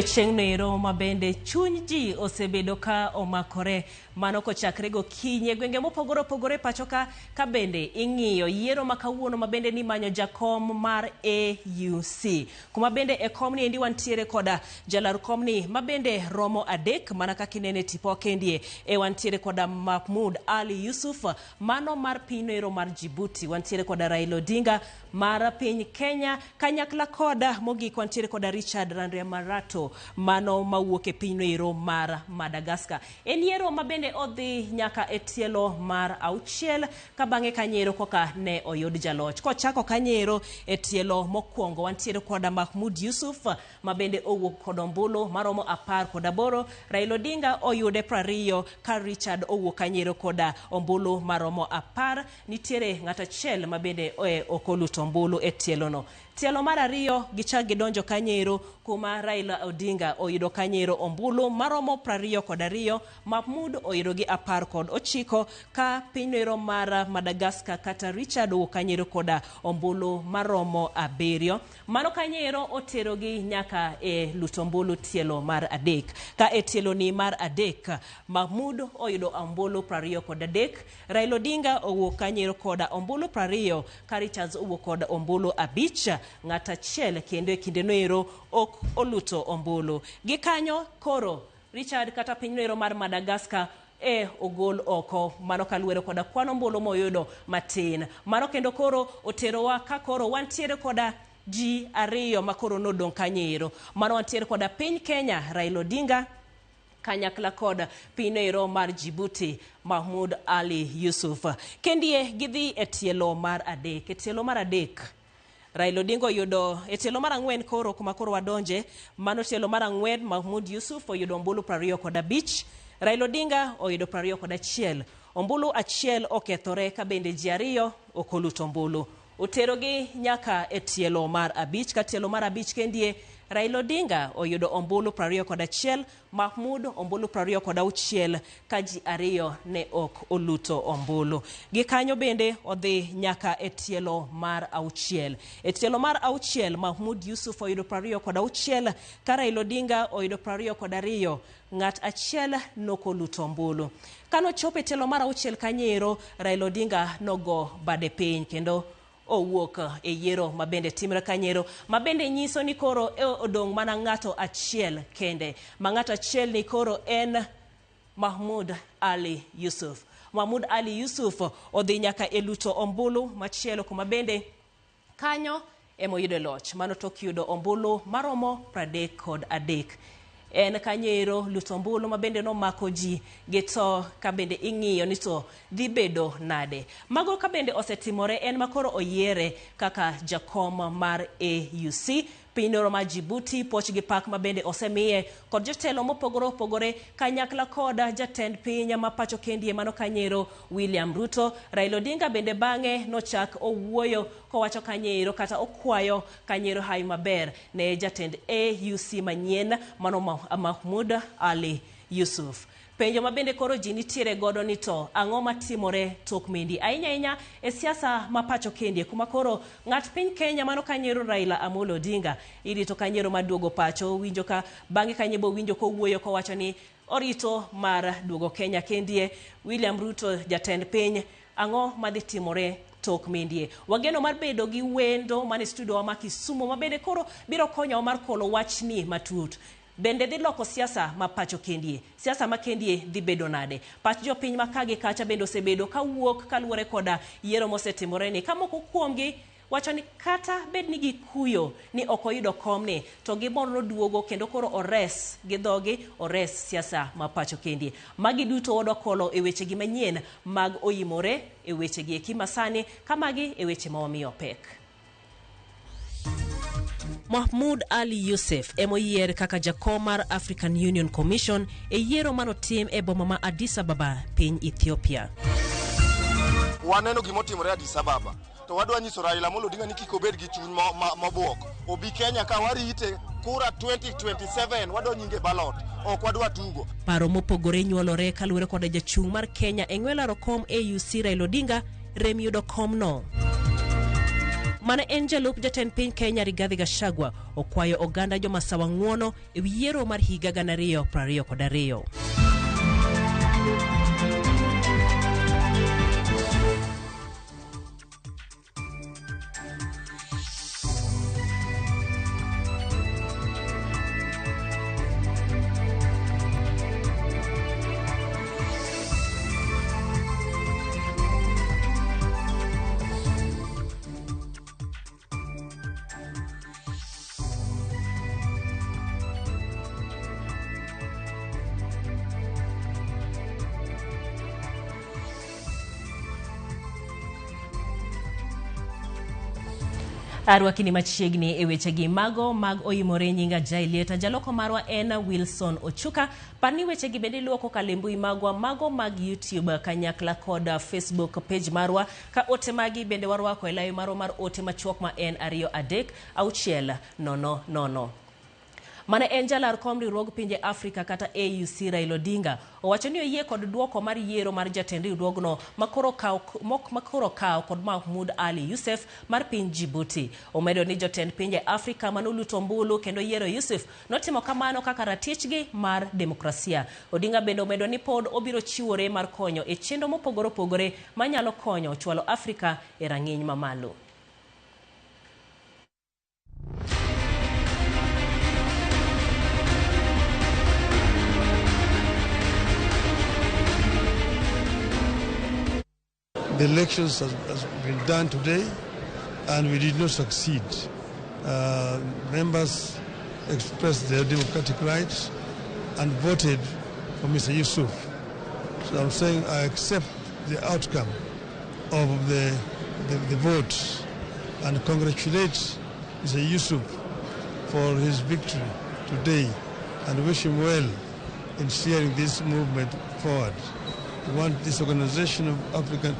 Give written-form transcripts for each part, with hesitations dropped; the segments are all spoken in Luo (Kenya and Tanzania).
Chieng' ma bende chuny ji osebedo ka omakore mano kochakre gokinyi gwenge mopogore opogore pacho ka bende ing'iyo yiero ma kawuono ma bende ni manyo jakom mar AUC kuma bende e kom ni endi wantiere koda jalar kom ni ma bende romo adek mana kaka inene tipo kendie wantiere koda Mahmoud Ali Yusuf mano mar pinyno mar Djibouti, wantiere koda Raila Odinga mar piny Kenya kanyakla koda mogik wantiere koda Richard Randriamarato mano mawuok e pinyno mar Madagascar. En yiero ma bende odhi nyaka e tielo mar auchiel ka bang'e kanyero koka ne oyud jaloch. Kochako kanyero e tielo mokwongo wantiere koda Mahmoud Yusuf ma bende owuok kod ombulu maromo 18. Raila Odinga oyude 20 ka Richard owuok kanyero koda ombulu maromo 10. Nitiere ng'at achiel ma bende okoluto ombulu e tielo no. Tielo mar ariyo gichak gidonjo kanyero kuma Raila Odinga oyudo kanyero ombulu maromo 22. Mahmoud oyudo gi 19 ka pinyno mar Madagascar kata Richard owuok kanyero koda ombulu maromo 7. Mano kanyero otero gi nyaka e luto ombulu tielo mar adek. Ka e tielo ni mar adek Mahmoud oyudo ombulu 23. Raila Odinga owuok kanyero koda ombulu 20 ka Richard owuok koda ombulu 5. Ng'at achiel kendo e kinde noero ok oluto ombulu. Gi kanyo koro Richard kata pinyno mar Madagascar ogol oko mano kaluwore koda kwano ombulu moyudo matin. Mano kendo koro oterowa ka koro wantiere koda ji ariyo ma koro nodong' kanyero. Mano wantiere koda piny Kenya Raila Odinga kanyakla koda pinyno mar Djibouti Mahmoud Ali Yusuf. Kendie gidhi e tielo mar adek. E tielo mar adek Raila Odinga oyudo e tielo mar 4 koro kuma koro wadonje. Mano tielo mar 4 Mahmoud Yusuf oyudo ombulu 25. Raila Odinga oyudo 21. Ombulu achiel okethore ka bende ji ariyo okoluto ombulu. Oterogi nyaka e tielo mar 5. Ka tielo mar 5 kendie Raila Odinga oyudo ombulu 21, Mahmoud ombulu 26 ka ji ariyo ne ok oluto ombulu. Gi kanyo bende odhi nyaka e tielo mar 6. E tielo mar 6 Mahmoud Yusuf oyudo 26 ka Raila Odinga oyudo 22. Ng'at achiel nokoluto ombulu. Kano chopo e tielo mar 6 kanyero Raila Odinga nogo bade piny kendo owuok e yiero ma bende timre kanyero ma bende nyiso ni koro odong' mana ng'ato achiel kende. Ma ng'ato achiel ni koro en Mahmoud Ali Yusuf. Mahmoud Ali Yusuf odhi nyaka e luto ombulu machielo kuma bende kanyo emoyudo loch. Mano tok yudo ombulu maromo 33. En kanyero luto ombulu ma bende nomako ji geto ka bende ing'iyo ni to dhi bedo nade. Mago ka bende osetimore en makoro oyiere kaka jakom mar AUC pinyno mar Djibouti. Poch gi pak ma bende osemiye kod jotelo mopogore opogore kanyakla koda jatend piny ma pacho kendie mano kanyero William Ruto. Raila Odinga bende bang'e nochak owuoyo kowacho kanyero kata okwayo kanyero hayo maber ne jatend AUC manyien mano Mahmoud Ali Yusuf. Penjo ma bende koro ji nitiere godo ni to ang'o matimore tok mendi ahinya e siasa ma pacho kendie kuma koro ng'at piny Kenya mano kanyero Raila Amolo Odinga irito kanyero maduogo pacho. Winjo ka bang'e kanyebo winjo kowuoyo kowacho ni orito mar duogo Kenya kendie. William Ruto jatend piny, ang'o madhi timore tok mendie? Wageno mar bedo gi wendo mane studio wa ma Kisumu ma bende koro biro konyo mar kolo wachni matut. bende dhi loko siasa ma pacho kendie. Siasa ma kendie dhi bedo nade. Pach jopiny ma kagi kacha bende osebedo ka wuok kaluwore koda yiero mosetimore ni. Kamoko kuomgi wacho ni kata bed ni gikuyo ni ok oyudo komni to gimoro duogo kendo koro ores gi dhogi ores siasa ma pacho kendie. Magi duto odwa kolo e weche gi manyien mag oyimore e weche gi ekima sani kamagi e weche ma wamiyo pek. Mahmoud Ali Yusuf emoyier kaka jakom mar African Union Commission e yiero manotim e boma ma Addis Ababa, piny Ethiopia. Waneno gimotimore Addis Ababa. To wadwa nyiso Raila Amolo Odinga ni kik obed gi chuny mabuok. Obi Kenya ka warite kura 2027 wadwa nyinge ballot. Ok wadwa tugo. Paro mopogore nyuolore kaluwore koda jachung' mar Kenya e ng'welaro kom AUC Raila Odinga rem yudo komno. Mana en jalup jatend piny Kenya Rigathi Gachagua okwayo oganda jomasawa ng'uono e yiero mar higa 2022. Arwakini machiegni e wechegi mago mag oyimore nyinga Jailieta. Jaloko marwa en Wilson Ochuka. Pani wechegi bende luoko kalembui magwa mago mag YouTube kanyakla koda Facebook page marwa. Ka ote magi bende warwako e layo marwa mar ote machuok ma en 2-3-000. Mana en jalar kom riwruog pinje Afrika kata AUC Raila Odinga owacho ni oyie kod duoko mar yiero mar jatend riwruogno makoro kaw kod Mahmoud Ali Yusuf mar piny Djibouti. Omedo ni jotend pinje Afrika manoluto mbulu kendo yiero Yusuf notimo kamano kaka ratichgi mar demokrasia. Odinga bende omedo ni pod obiro chiwore mar konyo e chenro mopogore opogore manyalo konyo chwalo Afrika e rang'iny mamalo. The elections has been done today and we did not succeed. Members expressed their democratic rights and voted for Mr. Yusuf. So I'm saying I accept the outcome of the vote and congratulate Mr. Yusuf for his victory today and wish him well in steering this movement forward. We want this organization of the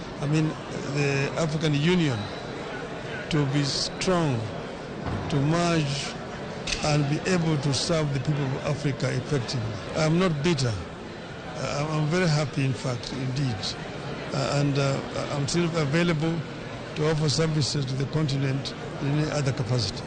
African Union to be strong, to merge and be able to serve the people of Africa effectively. I'm not bitter. I'm very happy, in fact, indeed. And I'm still available to offer services to the continent in any other capacity.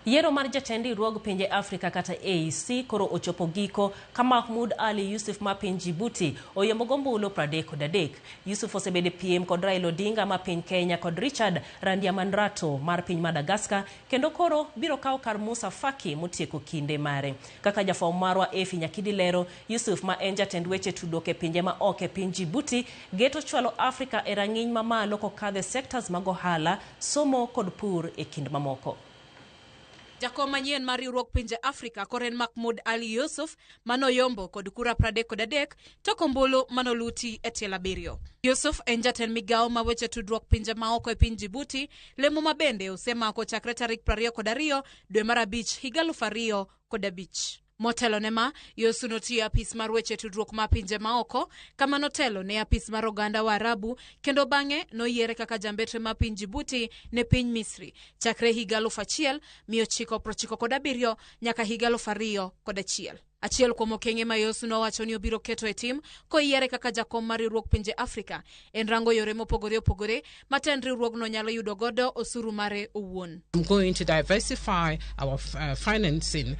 Yiero mar jatend riwruog pinje Afrika kata AUC koro ochopo giko ka Mahmoud Ali Yusuf ma piny Djibouti oyombo gombulu 33. Yusuf osebedo piem kod Raila Odinga ma piny Kenya kod Richard Randriamandrato mar piny Madagascar kendo koro biro kawo kar Musa Faki motieko kinde mare. Kaka jafwambo marwa Efi Nyakidi lero, Yusuf ma en jatend weche tudruok e pinje ma oko e piny Djibouti geto chwalo Afrika e rang'iny mamalo kokadho sectors mag ohala, somo kod pur e kind mamoko. Jakom manyien mar riwruog pinje Afrika koren Mahmoud Ali Yusuf manoyombo kod kura 33 to kombulu manoluti e tiel 7. Yusuf en jatend migawo ma weche tudruok pinje maoko e piny Djibouti lemo mabende osemako chakre tarik 22 dwe mar abich higa 2005. Motelo nema, Yusuf notiyo apis mar weche tudruok ma pinje maoko, kama notelo ne apis mar oganda wa Arabu, kendo bang'e noyiere kaka jambetre ma piny Djibouti ne piny Misri, chakre higa 1997 nyaka higa 2001. Achiel kuom okenge ma Yusuf nowacho ni obiro keto e tim koyiere kaka jakom mar riwruog pinje Afrika en rango yore mopogore opogore ma tend riwruogno nyalo yudo godo osuru mare owuon. I'm going to diversify our financing,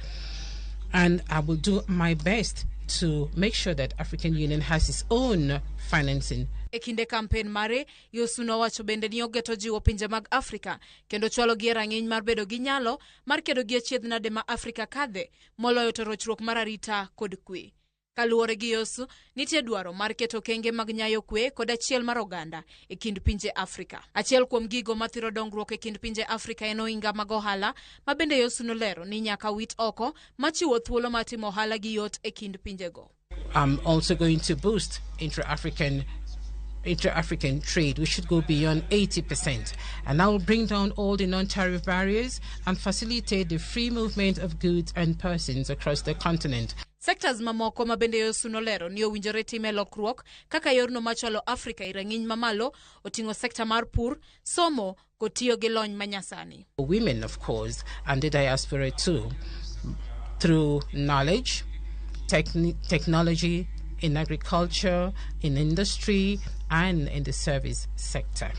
and I will do my best to make sure that African Union has its own financing. E kinde campaign mare, Yosuno wacho bende ni ogeto jiwo pinje mag Afrika kendo chwalo gi rang'iny mar bedo gi nyalo mar kedo gi achiedhnade ma Afrika kadhe moloyo to rochruok mar arita kod kwe. Kaluwore gi Yosu, nitie dwaro mar keto kenge mag nyayo kwe kod achiel mar oganda e kind pinje Afrika. Achiel kuom gigo mathiro dongruok e kind pinje Afrika en ohinga mag ohala ma bende Yosu nolero ni nyaka wit oko machiwo thuolo mar timo ohala gi yot e kind pinjego. I'm also going to boost intra-African trade, which should go beyond 80%. And I will bring down all the non-tariff barriers and facilitate the free movement of goods and persons across the continent. Sectors mamoko ma bende Yosu nolero ni owinjore time lokruok kaka yorno machalo Afrika i rang'iny mamalo oting'o sekta mar pur, somo kod tiyo gi lony manyasani. Women, of course, and the diaspora too, through knowledge, technology, in agriculture, in industry, and in the service sector.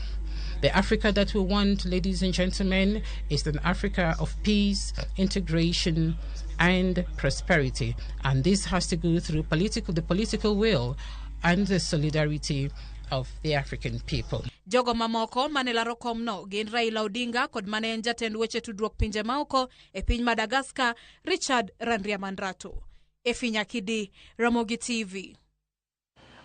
The Africa that we want, ladies and gentlemen, is an Africa of peace, integration, and prosperity. And this has to go through the political will and the solidarity of the African people. Jogo mamoko mane laro komno gin Raila Odinga kod mane en jatend weche tudruok pinje maoko e piny Madagascar, Richard Randriamandrato. Efinya Kidi, Ramogi TV.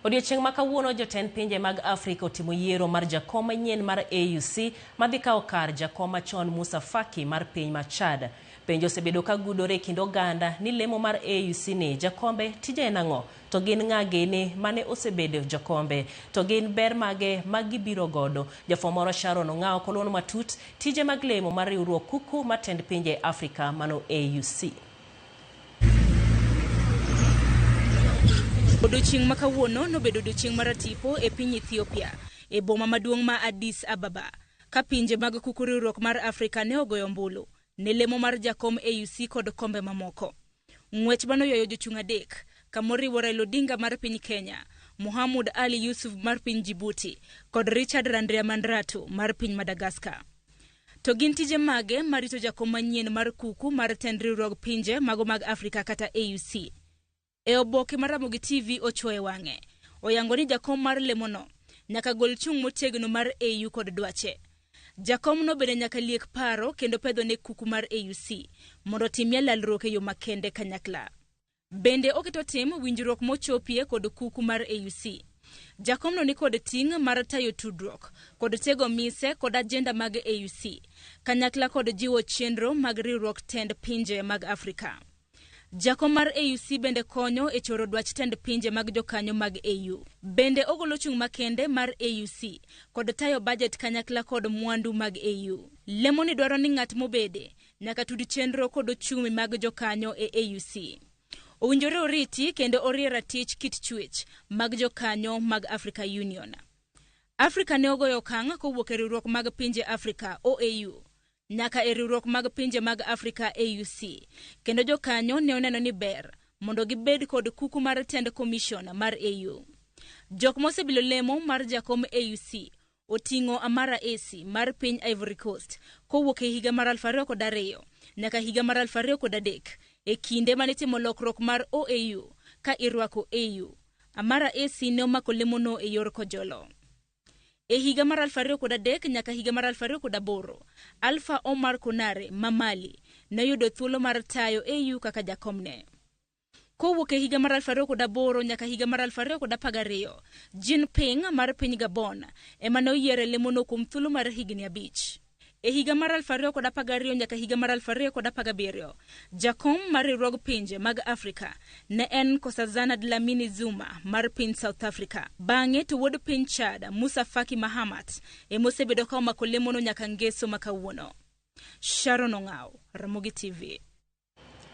Odiochieng' ma kawuono jotend pinje mag Afrika otimo yiero mar jakom manyien mar AUC madhi kawo kar jakom machon Musa Faki mar piny ma Chad. Penjo osebedo ka gudore kind oganda ni lemo mar AUC ni jakombe tije en ang'o, to gin ng'a gini mane osebedo jakombe, to gin ber mage magibiro godo. Jafwambo Sharon Ong'ao kolono matut tije mag lemo mar riwruok kuku matend pinje Afrika mano AUC. Odiochieng' ma kawuono nobedo odiochieng' mar tipo e piny Ethiopia e boma maduong' ma Addis Ababa ka pinje mag kuku riwruok mar Afrika ne ogoyo ombulu ne lemo mar jakom AUC kod kombe mamoko. Ng'wech manoyoyo jochung' adek kamoriwo Raila Odinga mar piny Kenya, Mohamud Ali Yusuf mar piny Djibouti kod Richard Randriamandrato mar piny Madagascar. To gin tije mage marito jakom manyien mar kuku mar tend riwruok pinje mago mag Afrika kata AUC. E oboke mar Ramogi TV ochoe wang'e, oyango ni jakom mar lemono nyaka gol chung' motegno mar AU kod dwache. Jakom no bende nyaka liek paro kendo pedho ne kuku mar AUC mondo timie lalruok e yo makende kanyakla. Bende oketo tim winjruok mochopie kod kuku mar AUC. Jakom no ni kod ting' mar tayo tudruok kod tego mise kod agenda mag AUC kanyakla kod jiwo chenro mag riwruok tend pinje mag Afrika. Jakom mar AUC bende konyo e choro dwach tend pinje mag jokanyo mag AU. Bende ogolo chung' makende mar AUC kod tayo budget kanyakla kod mwandu mag AU. Lemoni dwaro ni ng'at mobede nyaka tudi chenro kod ochumi mag jokanyo e AUC. Owinjore oriti kendo orie ratich kit chwech mag jokanyo mag Africa Union. Afrika ne ogoyo okang' kowuok e riwruok mag pinje Afrika OAU nyaka e riwruok mag pinje mag Afrika AUC, kendo jokanyo ne oneno ni ber mondo gibed kod kuku mar tend commission mar AU. Jok mosebilo lemo mar jakom AUC oting'o Amara Esi mar piny Ivory Coast kowuok e higa mar 2002 nyaka higa mar 2003 e kinde mane timo lokruok mar OAU ka irwako AU. Amara Esi ne omako lemono e yor kojolo. E higa mar 2003 nyaka higa mar 2008, Alpha Omar Konare Mamali ne yudo thuolo mar tayo AU kaka jakomne. Kowuok e higa mar 2008 nyaka higa mar 2012, Jinping mar piny Gabon ema ne oyiere lemono kuom thuolo mar higni 5. E higa mar 2012 nyaka higa mar 2017, jakom mar riwruog pinje mag Afrika ne en Nkosazana Dlamini Zuma mar piny South Africa. Bang'e to wuod piny Chad Musa Faki Mahamat emosebedo ka omako lemono nyaka ngeso makawuono. Sharon Ong'ao, Ramogi TV.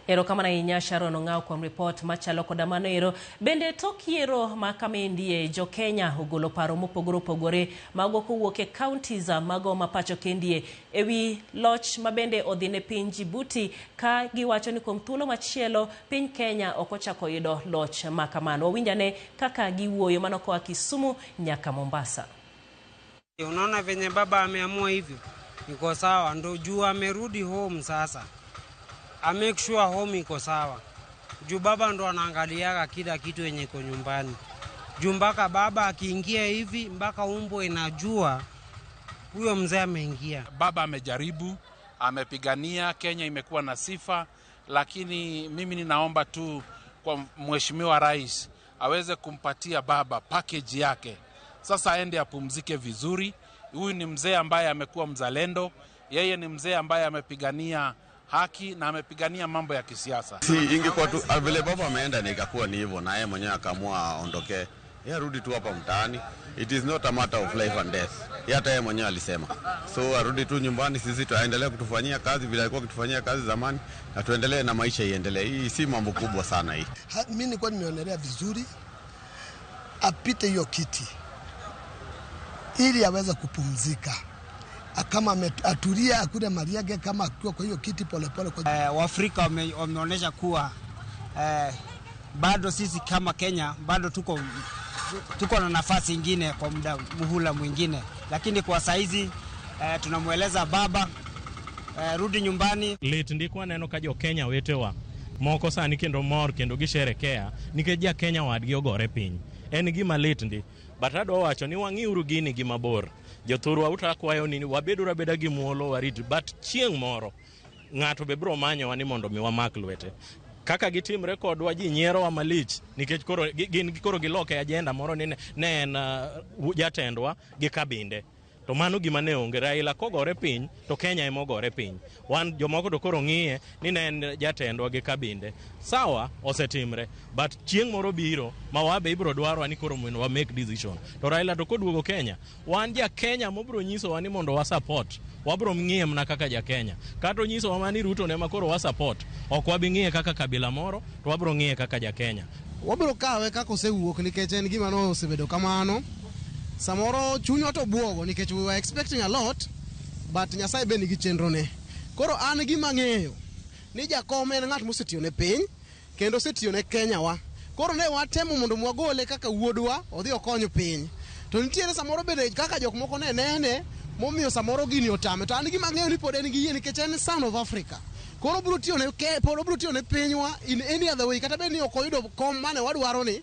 Erokamano ahinya Sharon Ong'ao kuom report machalo koda mano ero. Bende tok yiero ma kamendie jo Kenya ogolo paro mopogore opogore mago kowuok e counties mago ma pacho kendie ewi loch mabende odhine piny Djibouti ka giwacho ni kuom thuolo machielo piny Kenya ok ochako yudo loch makamano. Owinjane kaka giwuoyo mano koa Kisumu nyaka Mombasa. Unaona venye baba ameamua hivyo iko sawa, ndo juu amerudi home sasa. I make sure home iko sawa. Juu baba ndo anaangaliaga kila kitu yenye iko nyumbani. Juu mpaka baba akiingia hivi mpaka umbo inajua huyo mzee ameingia. Baba amejaribu, amepigania, Kenya imekuwa na sifa, lakini mimi ninaomba tu kwa Mheshimiwa Rais aweze kumpatia baba package yake. Sasa aende apumzike vizuri. Huyu ni mzee ambaye amekuwa mzalendo, yeye ni mzee ambaye amepigania haki na amepigania mambo ya kisiasa. Ingekuwa tu vile baba ameenda nikakuwa ni hivyo na yeye mwenyewe akaamua aondoke. Yeye arudi tu hapa mtaani. It is not a matter of life and death. Hata yeye mwenyewe alisema. So arudi tu nyumbani, sisi tuendelee kutufanyia kazi vile alikuwa akitufanyia kazi zamani na tuendelee na maisha iendelee. Hii si mambo kubwa sana hii. Mimi nilikuwa nimeonelea vizuri apite hiyo kiti ili aweze kupumzika. Kama atulia akule mali yake kama akiwa kwa hiyo kiti polepole kwa Waafrika wameonyesha kuwa bado sisi kama Kenya bado tuko na nafasi nyingine kwa muhula mwingine, lakini kwa saizi tunamueleza baba rudi nyumbani. Lit ndiko neno ka jo Kenya wetewa moko sani kendo mor kendo gisherekea nikech ja Kenya wadgi ogore piny. En gima lit ndi, but adwa wacho ni wang'iuru gini gima bor. Jothurwa utakwayo ni wabedo rabeda gi muolo warit, but chieng' moro ng'ato be bro manyo ni mondo mi wamak lwete. Kaka gitimre kodwa ji nyiero wa malich nikech koro giloke agenda moro ni ne en jatendwa gi kabinde. To mano gima ne onge. Raila kogore piny to Kenya emogore piny. Wan jomoko to koro ng'iye ni ne en jatendwa gi kabinde. Sawa, osetimre, but chieng' moro biro ma wabe ibro dwaro ni koro wa make decision. To Raila to koduogo Kenya, wan ja Kenya mobro nyiso wa ni mondo wa support. Wabro ng'iye mna kaka ja Kenya. Kato nyiso wa mani Ruto ne makoro wa support. Ok wabi ng'iye kaka kabila moro, to wabro ng'iye kaka ja Kenya. Wabro kawe kako osewuok nikech en gima no osebedo kamano. Samoro chunyo to buogo nikech we were expecting a lot, but Nyasaye be nigi chenro ne. Koro an gima ng'eyo ni jakom en ng'at mosetiyo ne piny kendo osetiyo ne Kenya wa. Koro ne watemo mondo mwagole kaka wuodwa odhi okonyo piny. To nitiere samoro bende kaka jok moko ne nene momiyo samoro gini otame. To an gima ng'eyo ni pod en gi yie nikech en son of Africa. Koro bro tiyo ne pinywa in any other way, kata be ni okoyudo kom mane wadwaro ni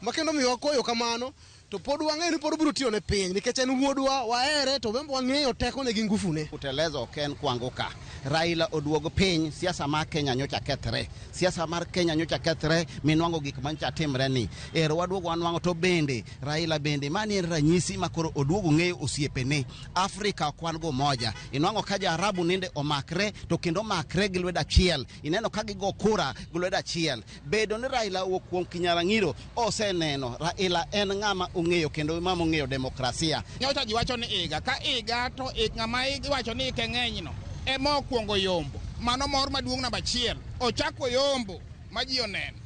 makendo miyo koyo kamano. To pod wang'eyo ni pod bro tiyo ne piny nikech en wuodwa, wahere to bembo wang'eyo teko ne gi ngufu ne. Utelezo ken kwanguka. Raila oduogo piny, siasa mar Kenya nyocha kethre. Siasa mar Kenya nyocha kethre, minwango gik mancha timre ni. Ero waduogo wanwango to bende, Raila bende mani en ranyisi makoro oduogo ng'eyo osiepene. Afrika kwan go moja. Inwango kaja Arabu ninde omakre, to kendo makre gi lwedo achiel. Ineno ka gigo kura gi lwedo achiel. Bedo ni Raila kuom Kinyarang'iro oseneno. Raila en ng'ama ong'eyo kendo mama ong'eyo demokrasia. Nyocha ji wacho ni iga ka iga to ng'ama iwacho ni keng'enyno ema okuongo yombo. Mano mor maduong' namba achiel. Ochako yombo ma ji oneno.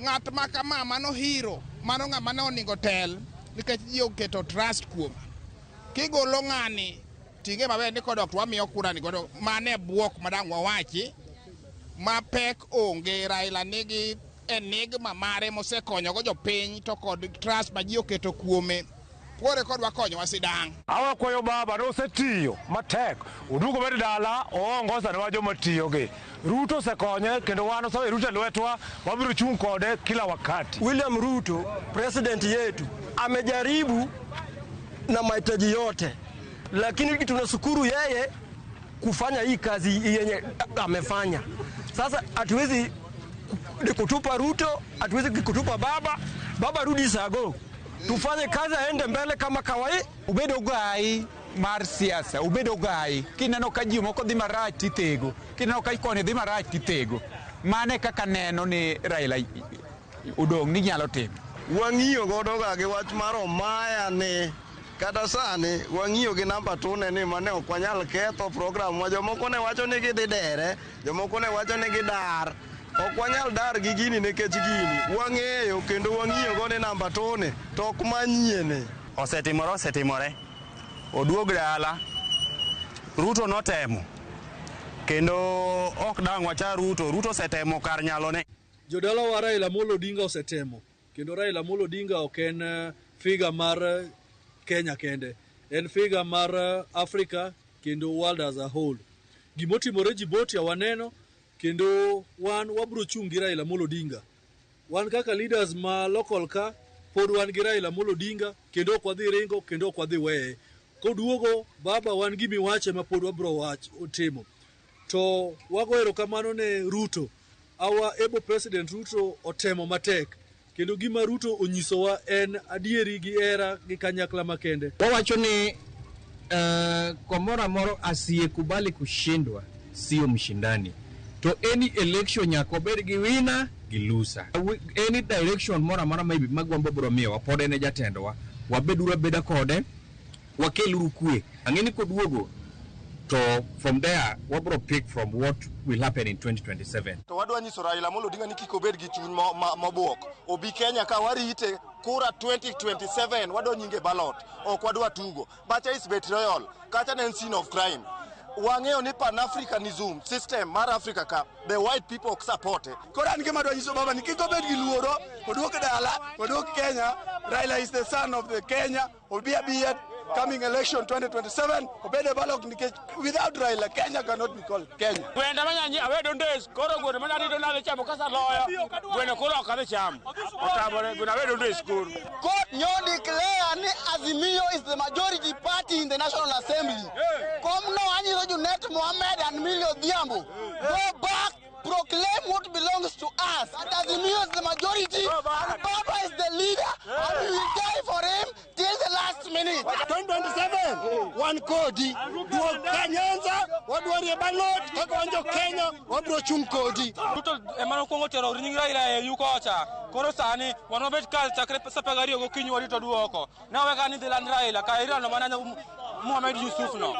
Ng'at ma kama mano hero, mano ng'ama ne oningo tel nikech ji oketo trust kuom. Kigolo ng'ani tinge maber ni kodok wamiyo kura ni godo mane buok madang' wawachi ma pek onge. Raila nigi enigma mare mosekonyo go jopiny to kod trust ma ji oketo kuome. Kore kodwa konyo wasidang'. Awakwayo baba nosetiyo matek. Udugo bedo dala oongoza ne wajo matiyo gi. Ruto sekonye kendo wan osawe Ruto lwetwa wabiro chung' kode kila wakati. William Ruto president yetu amejaribu na mahitaji yote, lakini tunashukuru yeye kufanya hii kazi yenye amefanya. Sasa hatuwezi kutupa Ruto, hatuwezi kutupa baba rudi sago. Tufanye kazi aende mbele kama kawaida. Ubedo gai mar siasa, ubedo gai. Kineno ka ji moko dhi marach tithego. Kineno ka ikone dhi marach tithego. Mane kaka neno ni Raila udong' ni nyalo timo. Wang'iyo godo ga gi wach mar Omaya ne kata sani wang'iyo gi namba 2 ni mane ok wanyal ketho program ma jomoko ne wacho ni gidhi dere, jomoko ne wacho ni gidar. Ok wanyal dar gi gini nikech gini wang'eyo kendo wang'iyo go ni namba 2 to ok manyiene. Osetimore oduog dala. Ruto notemo kendo ok dang' wacha Ruto osetemo kar nyalone. Jodala wa Raila Amolo Odinga osetemo kendo Raila Amolo Odinga ok en figa mar Kenya kende, en figa mar Africa kendo world as a whole. Gimotimore Djibouti waneno, kendo wan wabro chung' gi Raila Amolo Odinga. Wan kaka leaders ma local ka pod wan gi Raila Amolo Odinga kendo ok wadhi ringo kendo ok wadhi weye. Koduogo baba wan gi miwache ma pod wabro timo. To wago erokamano ne Ruto. Our able President Ruto otemo matek. Kendo gima Ruto onyisowa en adieri gi era gi kanyakla makende. Wawacho ni komora moro asiyekubali kushindwa sio mshindani. To any election nyaka obed gi winner gi loser. Any direction mora mora maybe magwambo bro miyo wapode ne jatendwa. Wabeduru abeda kode. Wakeluru kwe. Angeni koduogo. So from there, what will pick from what will happen in 2027? To wadwa nyiso Raila Amolo Odinga ni kik obed gi chuny mabuok. Obi Kenya ka warite kura 2027 wadwa nyinge ballot. Ok wadwa tugo. Bacha is betrayal. Kacha en scene of crime. Wang'eyo ni Pan-Africanism system mar Africa ka the white people ok support. Kora an gima dwa nyiso baba ni kik obed gi luoro. Oduok dala, oduok Kenya. Raila is the son of the Kenya. Obi abiyet. Coming election 2027, obede balok nikech without Raila, Kenya cannot be called Kenya. Wenda manyanyi awedo ndes, koro gweno manani do nale chamo kasa loya, gweno koro okadhe chamo. Otabore, gweno awedo ndes koro. Court nyo declare ni Azimio is the majority party in the National Assembly. Come no anyi Junet Mohammed and Millie Odhiambo. Go back, proclaim what belongs to us. And Azimio is the majority, and Baba is the leader, and we will die for him till the last minute. 2027, one kodi, duo Kanyanza, wadwari balot, kaka wanjo Kenya, wabro chung kodi. Ruto emano kongo tero ring Raila yuko ocha. Koro sani, wanobet kal chakre sapagari go kinyu warito duoko. Na weka ni dhiland Raila, kaira no mananya Mohamed Yusuf no.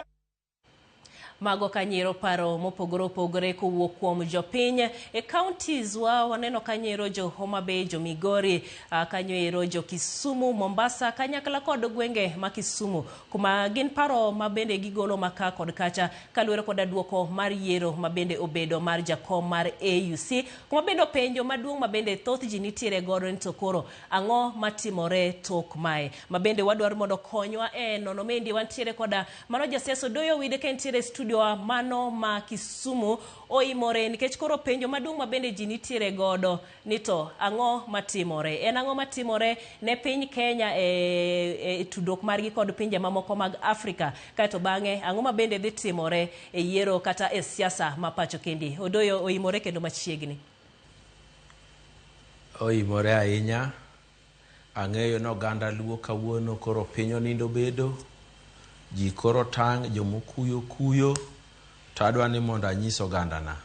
Mago kanyero paro mopogore opogore kowuok kuom jopiny e counties waneno kanyero jo Homa Bay, jo Migori, kanyero jo Kisumu, Mombasa, kanyakla kod gwenge ma Kisumu kuma gin paro mabende gigolo maka kod kacha kaluwore kod duoko mar yiero mabende obedo mar jakom mar AUC kuma bendo penjo maduong' mabende thoth ji nitiere godo ni to koro ang'o matimore tok mae mabende wadwaro mondo konywa nono mendi wantiere koda mano jasiasa Doyo Wide ka ntiere studio mano ma Kisumu oimore nikech koro penjo maduong' mabende ji nitiere godo ni to ang'o matimore ang'o matimore ne piny Kenya tudok margi kod pinje mamoko mag Afrika kato bang'e ang'o mabende dhi timore yiero kata siasa ma pacho kendi. Odoyo oimore kendo machiegni. Oimore ahinya. Ang'eyo no ganda luo kawuono koro pinyo nindo bedo ji koro tang' jomokuyo kuyo to adwa ni mondo anyiso gandana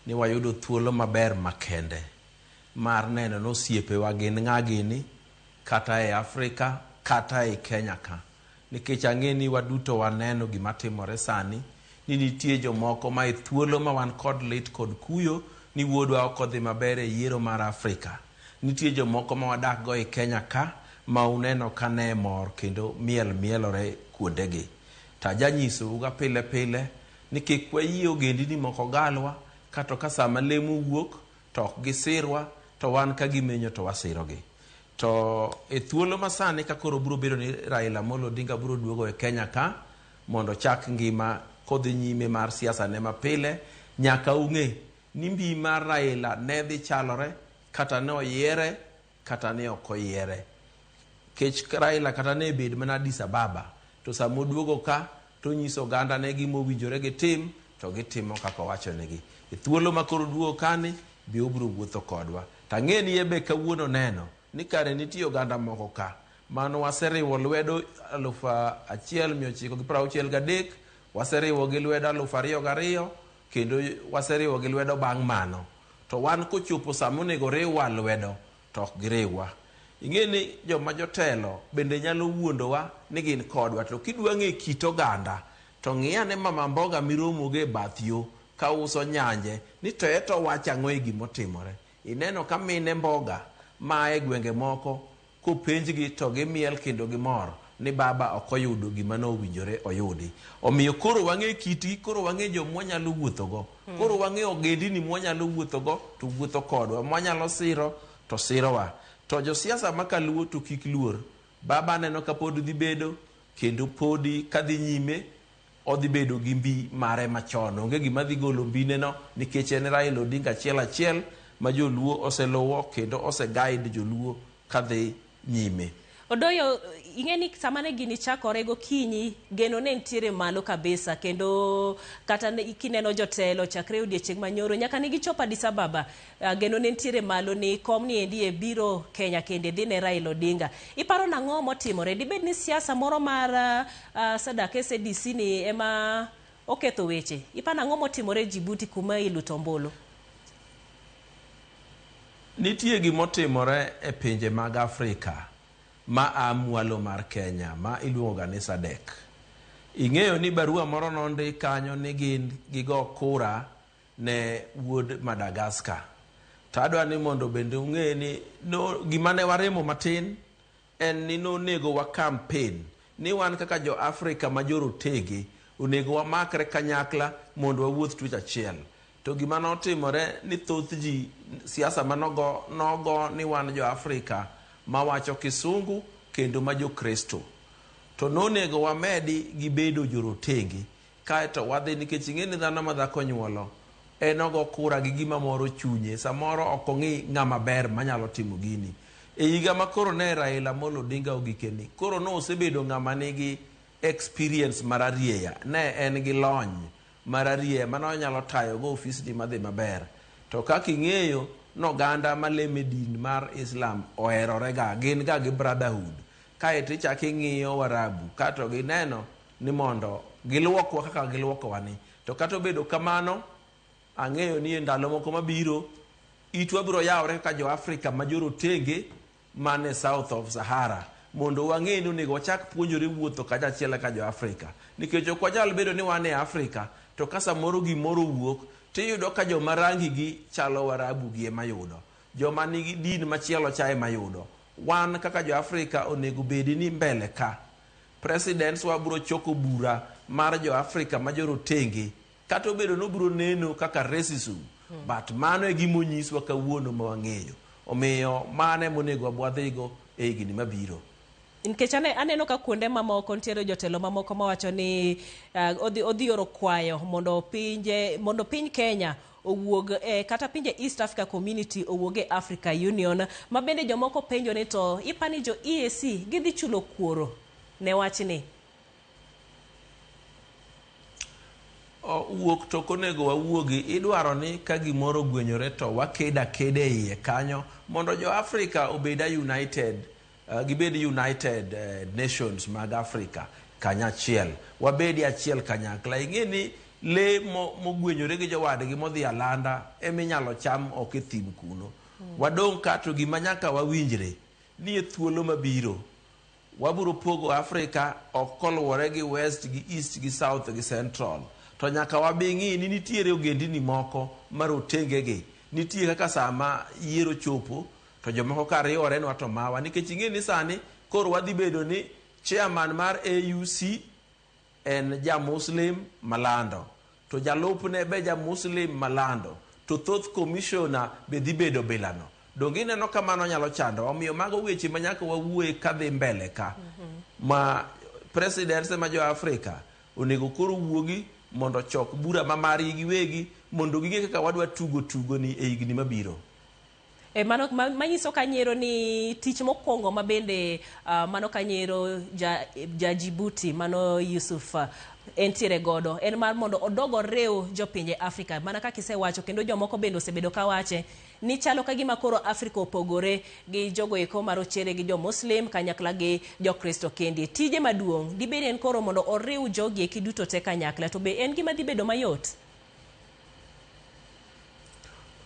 ni wayudo thuolo maber makende mar neno no osiepewa gin ng'a gini kata e Afrika kata e Kenya ka nikech ang'e ni waduto waneno gima timore sani ni nitie jomoko ma e thuolo ma wan kod lit kod kuyo ni wuodwa ok odhi maber e yiero mar Afrika. Nitie jomoko ma wadak go e Kenya ka ma uneno ka ne mor kendo mielore kuondegi. Ta janyiso uga pile pile ni kik wayie ogendini moko galwa kato ka sama lemo wuok to ok gisirwa to wan ka gimenyo to wasirogi. To e thuolo masani ka koro biro bedo ni Raila Amolo Odinga biro duogo e Kenya ka mondo chak ngima kodhi nyime mar siasa ne mapile nyaka ung'e ni mbi mar Raila ne dhi chalore kata ne oyiere kata ne ok oyiere. Kech Raila kata ne bed mana Addis Ababa to samo duogo ka to nyiso ganda ne gimo winjore gi tim to gitimo kaka wacho negi. E thuolo ma koro duogo kani bi obro wuotho kodwa. Tang'e ni ebe kawuono neno ni kare nitie ganda moko ka mano waseriwo lwedo 1963 waseriwo gi lwedo 2002 kendo waseriwo gi lwedo bang' mano to wan kochopo samo nego riwa lwedo to ok giriwa. Ing'e ni joma jotelo bende nyalo wuondowa ni gin kodwa to kidwa ng'e kit oganda to ng'iyane Mama Mboga miromoge bath yo ka uso nyanje ni to eto wacha ng'o e gimotimore. Ineno ka mine Mboga ma e gwenge moko kopenjgi to gimiel kendo gimor ni baba ok oyudo gima no winjore oyudi. Omiyo koro wang'e kitgi, koro wang'e jomwa nyalo wuothogo. Koro wang'e ogendini mwanyalo wuothogo to wuotho kodwa. Mwanyalo siro to sirowa. To josiasa makaluo to kik luor. Baba neno ka pod dhi bedo kendo podi kadhi nyime odhi bedo gi mbi mare machon. Onge gima dhi golo mbineno nikech en Raila Odinga achiel ma joluo oseluwo kendo oseguide joluo kadhi nyime. Odoyo, ing'eni sama ne gini chakore gokinyi, geno ne ntiere malo kabisa, kendo kata kineno jotelo chakre odiechieng' manyoro nyaka ne gichopo Addis Ababa, geno ne ntiere malo ni kom ni endi e biro Kenya kende dhi ne Raila Odinga. Iparo nang'o motimore? Dibed ni siasa moro mar Sadaka SDC ni ema oketho weche? Iparo nang'o motimore Djibouti kuma iluto ombulu? Nitie gimotimore e pinje mag Afrika ma amwalo mar Kenya ma iluongo ni SADC. Ing'eyo ni barua moro nondi kanyo ni gin gigo kura ne wuod Madagascar. Tadwa ni mondo bende ung'e ni gima ne waremo matin en ni nonego wa campaign ni wan kaka jo Afrika ma jorotege onego wamakre kanyakla mondo wawuoth twech achiel. To gima notimore ni thoth ji siasa nogo ni wan jo Afrika ma wacho kisungu kendo ma jo Kristo. To nonego wamedi gi bedo jorotenge kaeto wadhi nikech ing'eni dhano ma dhako nyuolo enogo kura gi gima moro chunye, samoro ok ong'i ng'ama ber manyalo timo gini. E higa ma koro ne Raila Amolo Odinga ogikeni, koro no osebedo ng'ama nigi experience mararieya, ne en gi lony mararieya mano nyalo tayo go ofis di madhi maber. To kaka ing'eyo noganda maleme din mar Islam oherore gin ga gi brotherhood. Kaeto ichako ing'iyo Warabu kato gineno ni mondo giluokwa kaka giluokowa ni. To kata obedo kamano, ang'eyo ni ndalo moko mabiro itwa biro yawre kaka jo Afrika ma jorotenge mane South of Sahara, mondo wang'e ni onego wachak puonjore wuotho kachiel ka jo Afrika. Nikech ok wanyal bedo ni wan e Afrika to ka samoro gimoro wuok tiyudo ka joma rangi gi chalo Warabu gi ema yudo, joma nigi din machielo cha ema yudo. Wan kaka jo Afrika onego bedi ni mbele ka presidents wa biro choko bura mar jo Afrika ma jorotenge, kata obedo no biro neno kaka racism, but mano e gima onyiswa kawuono ma wang'eyo. Omiyo mane monego wabwadhigo e higni mabiro. Nikech aneno ka kuonde mamoko ntiere jotelo mamoko mawacho ni odhi oro kwayo mondo piny Kenya owuog kata pinje East Africa Community owuog e Africa Union, ma bende jomoko penjo ni to ipani jo EAC gidhi chulo kuoro ne wachni. Wuok to konego wawuogi, idwaro ni ka gimoro gwenyore to wakeda iye kanyo mondo jo Afrika obeda united, gibed United Nations mag Afrika kanyachiel, wabedi achiel kanyakla. Ing'e ni le mogwenyore gi jowadgi modhi alanda eminyalo cham ok e thim kuno. Wadong' kato gima nyaka wawinjre ni e thuolo mabiro wabiro pogo Afrika ok koluwore gi West gi East gi South gi Central. To nyaka wabing'i ni nitiere ogendini moko marotengegi, nitie kaka sama yiero chopo to jomoko ka riwore nwa to mawa, nikech ing'e ni sani koro wadhi bedo ni chairman mar AUC en ja Muslim malando, to jalupne be ja Muslim malando, to thoth commissioner be dhi bedo bilano. Donge ineno kamano nyalo chando? Omiyo mago weche ma nyaka wawuoye kadhi mbele ka. Ma presidents ma jo Afrika onego koro wuogi mondo chok bura mamari giwegi mondo gige kaka wadwa tugo ni e higni mabiro. Mano manyiso kanyero ni tich mokwongo ma bende mano kanyero ja Djibouti mano Yusuf entiere godo en mar mondo odogo rew jopinje Afrika, mana kaka isewacho kendo jomoko bende osebedo kawache ni chalo ka gima koro Afrika opogore gi jogo eko marochere gi jo Muslim kanyakla gi jo Kristo kendi. Tije maduong' dibed en koro mondo oriw jogi eki duto te kanyakla, to be en gima dhi bedo mayot?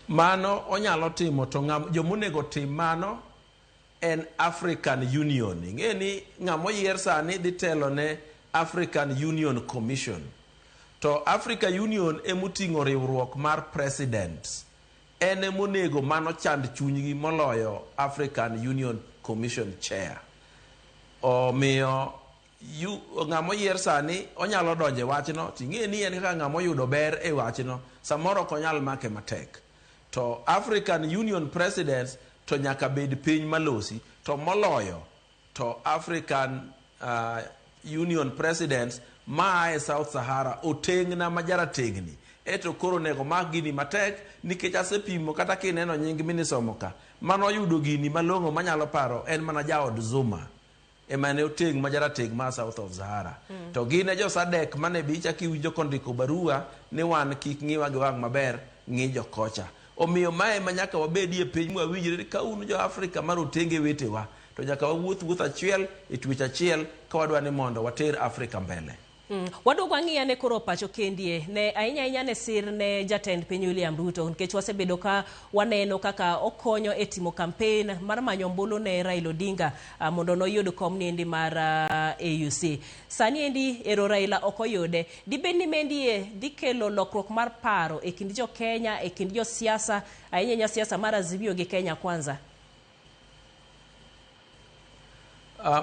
Mano onyalo timo, to jomonego tim mano en African Union. Ing'e ni ng'amo yier sani dhi telo ne African Union Commission. To Africa Union emoting'o riwruok mar presidents. En emonego mano chand chunygi moloyo African Union Commission chair. Omiyo ng'amo yier sani onyalo donje wachno, ting'e ni en kaka ng'amo yudo ber e wachno, samoro konyal make matek. To African Union presidents to nyaka bed piny malosi, to moloyo to African Union presidents ma e South Sahara oteng'na majarategni eto koro nego mak gini matek nikech asepimo kata kineno nying minisomo ka manoyudo gini malong'o manyalo paro en mana jaod Zuma emane oteng' majarateg ma South of Sahara to gine jo Sadek mane bicha kiwinjo kondiko barua ni wan kik ng'iwa gi wang' maber ng'i jokocha omiyo mae manyaka wabedie piny mwawinjre ka un jo Afrika marotenge wetewa to nyaka wawuoth achiel e twech achiel ka wadwa ni mondo water Afrika mbele. Waduogo ang'iya ne koro pacho kendie ne ahinya ne sir ne jatend piny William Ruto nikech wasebedo ka waneno kaka okonyo e timo campaign mar manyo ombulu ne Raila Odinga mondo noyud kom niendi mar AUC. Sani endi ero Raila okoyude. Dibed ni mendie dikelo lokruok mar paro e kind jo Kenya, e kind jo siasa, ahinya siasa mar Azimio gi Kenya Kwanza?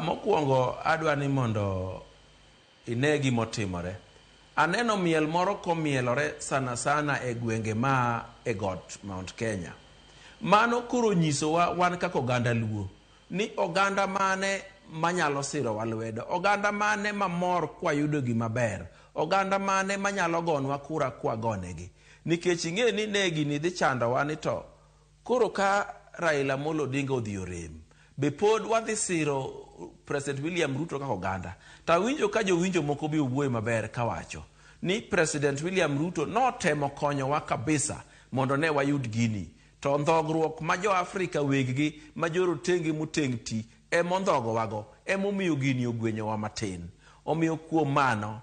Mokwongo adwa ni mondo inegi motimore. Aneno miel moro komielore sana e gwenge ma e got Mount Kenya. Mano koro nyisowa wan kaka oganda Luo ni oganda mane manyalo siro walwedo, oganda mane mamor kwa yudo gima ber, oganda mane manyalo gonwa kura kwa gonegi. Nikech ing'e ni negi ni dhi chando wani to koro ka Raila Amolo Odinga odhi orem be pod wadhi siro President William Ruto kaka oganda. Ta winjo ka jowinjo moko bi owuoyo maber kawacho ni President William Ruto notemo konyowa kabisa mondo ne wayud gini. To ndhogruok ma jo Afrika weggi ma jorotenge moteng'ti mondhogo wago emomiyo gini ogwenyowa matin. Omiyo kuom mano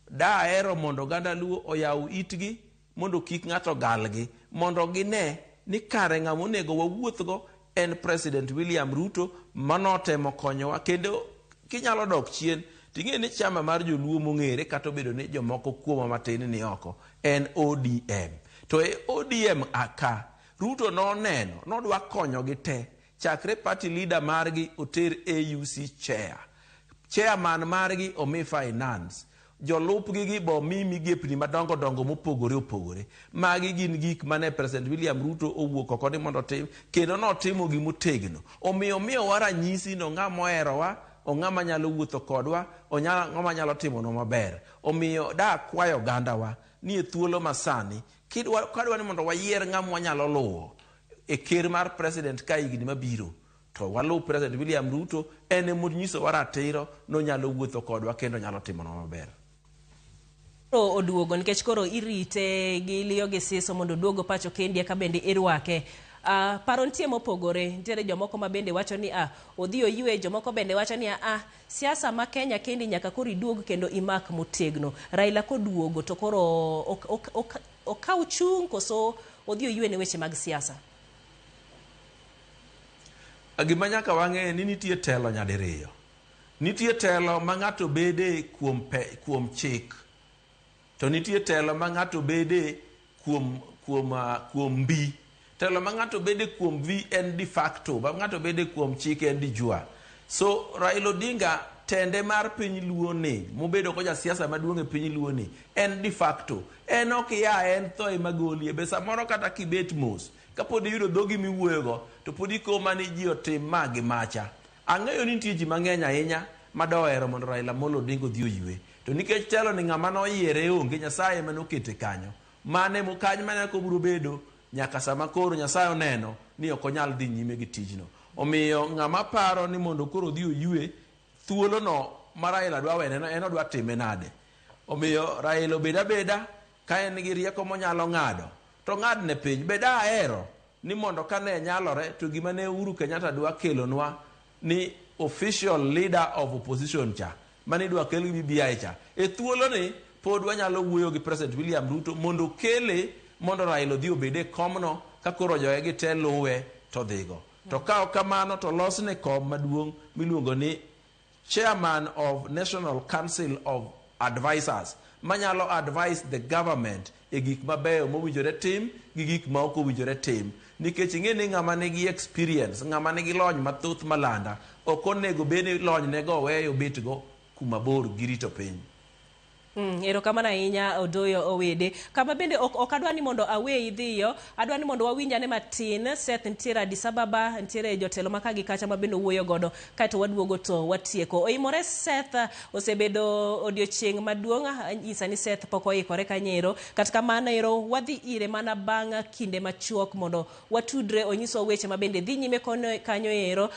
daero mondo oganda Luo oyaw itgi mondo kik ng'ato galgi mondo gine ni kare ng'ama onego wawuothgo en President William Ruto manotemo konyowa kendo kinyalo dok chien ting'e ni chama mar joluo mong'ere kata obedo ni jomoko kuoma matin ni oko en ODM. To e ODM aka Ruto noneno nodwa konyogi te chakre party leader margi oter AUC chairman margi omi finance, jolupgi gi bo mi migepni madongo mopogore opogore. Magi gin gik mane President William Ruto owuok oko ni mondo tim kendo notimo gi motegno. Omiyo waranyisi no ng'ama oherowa, ng'ama nyalo wuotho kodwa, ng'ama nyalo timo no maber. Omiyo da kwayo gandawa ni e thuolo masani kadwa ni mondo wayier ng'ama wanyalo luwo e ker mar president ka higni mabiro to waluw President William Ruto ene monyiso waratiro no nyalo wuotho kodwa kendo nyalo timo no maber. Oduogo nikech koro irite gi liyo gi siso mondo oduogo pacho kendie ka bende irwake. Paro nitie mopogore, nitiere jomoko ma bende wacho ni odhi oyue, jomoko bende wacho ni siasa ma Kenya kendi nyaka koro iduog kendo imak motegno. Raila koduogo to koro okaw chung koso odhi oyue ne weche mag siasa? Gima nyaka wang'e ni nitie telo nyadiriyo. Nitie telo ma ng'ato bede kuom chik, to nitie telo ma ng'ato bede kuom mbi. Telo ma ng'ato bede kuom vi en de facto, ba ng'ato bede kuom chik en de jua. So Raila Odinga tende mar piny Luo ni mobedo ko ja siasa maduong' e piny Luo ni en de facto. En ok ya en tho magoli e be samoro kata kibet mos kapod iyudo dhogi miwuoyogo to pod ikoma ni ji otim magi macha. Ang'eyo ni nitie ji mang'eny ahinya madohero mondo Raila Amolo Odinga odhi oyue, to nikech telo ni ng'ama noyiere onge, Nyasaye mane okete kanyo mane mokany mane kobiro bedo nyaka sama koro Nyasaye oneno ni ok onyal dhi nyime gi tijno. Omiyo ng'ama paro ni mondo koro odhi oyue, thuolo no ma Raila dwa weneno en odwa time nade. Omiyo Raila obeda ka en gi rieko monyalo ng'ado to ng'adne piny. Beda ahero ni mondo kane nyalore to gima ne Uhuru Kenyatta dwa kelonwa ni official leader of opposition cha mane dwa kel gi BBI cha, e thuolo ni pod wanyalo wuoyo gi President William Ruto mondo kele mondo Raila odhi obede komno ka koro joge gi te luwe to dhigo. To ka kamano to losne kom maduong' miluongo ni Chairman of National Council of Advisors manyalo advise the government e gik mabeyo mowinjore tim gi gik ma ok owinjore tim. Nikech ing'e ni ng'ama nigi experience, ng'ama nigi lony mathoth malanda, ok onego bed ni lony nego weyo betgo kuma bor gi rito piny. Erokamano ahinya Odoyo Owede. Kama bende ok adwa ni mondo awe idhiyo, adwa ni mondo wawinjane matin. Seth ntiere Addis Ababa, ntiere jotelo makagi kacha mabende wuoyo godo, kaito waduogo to watieko. Oimore Seth osebedo odiochieng' maduong', nyisa ni Seth pok oikore kanyero. Kata kamano ero wadhi ire mana bang' kinde machuok mondo watudre onyiso weche mabende dhi nyime kanyo ero.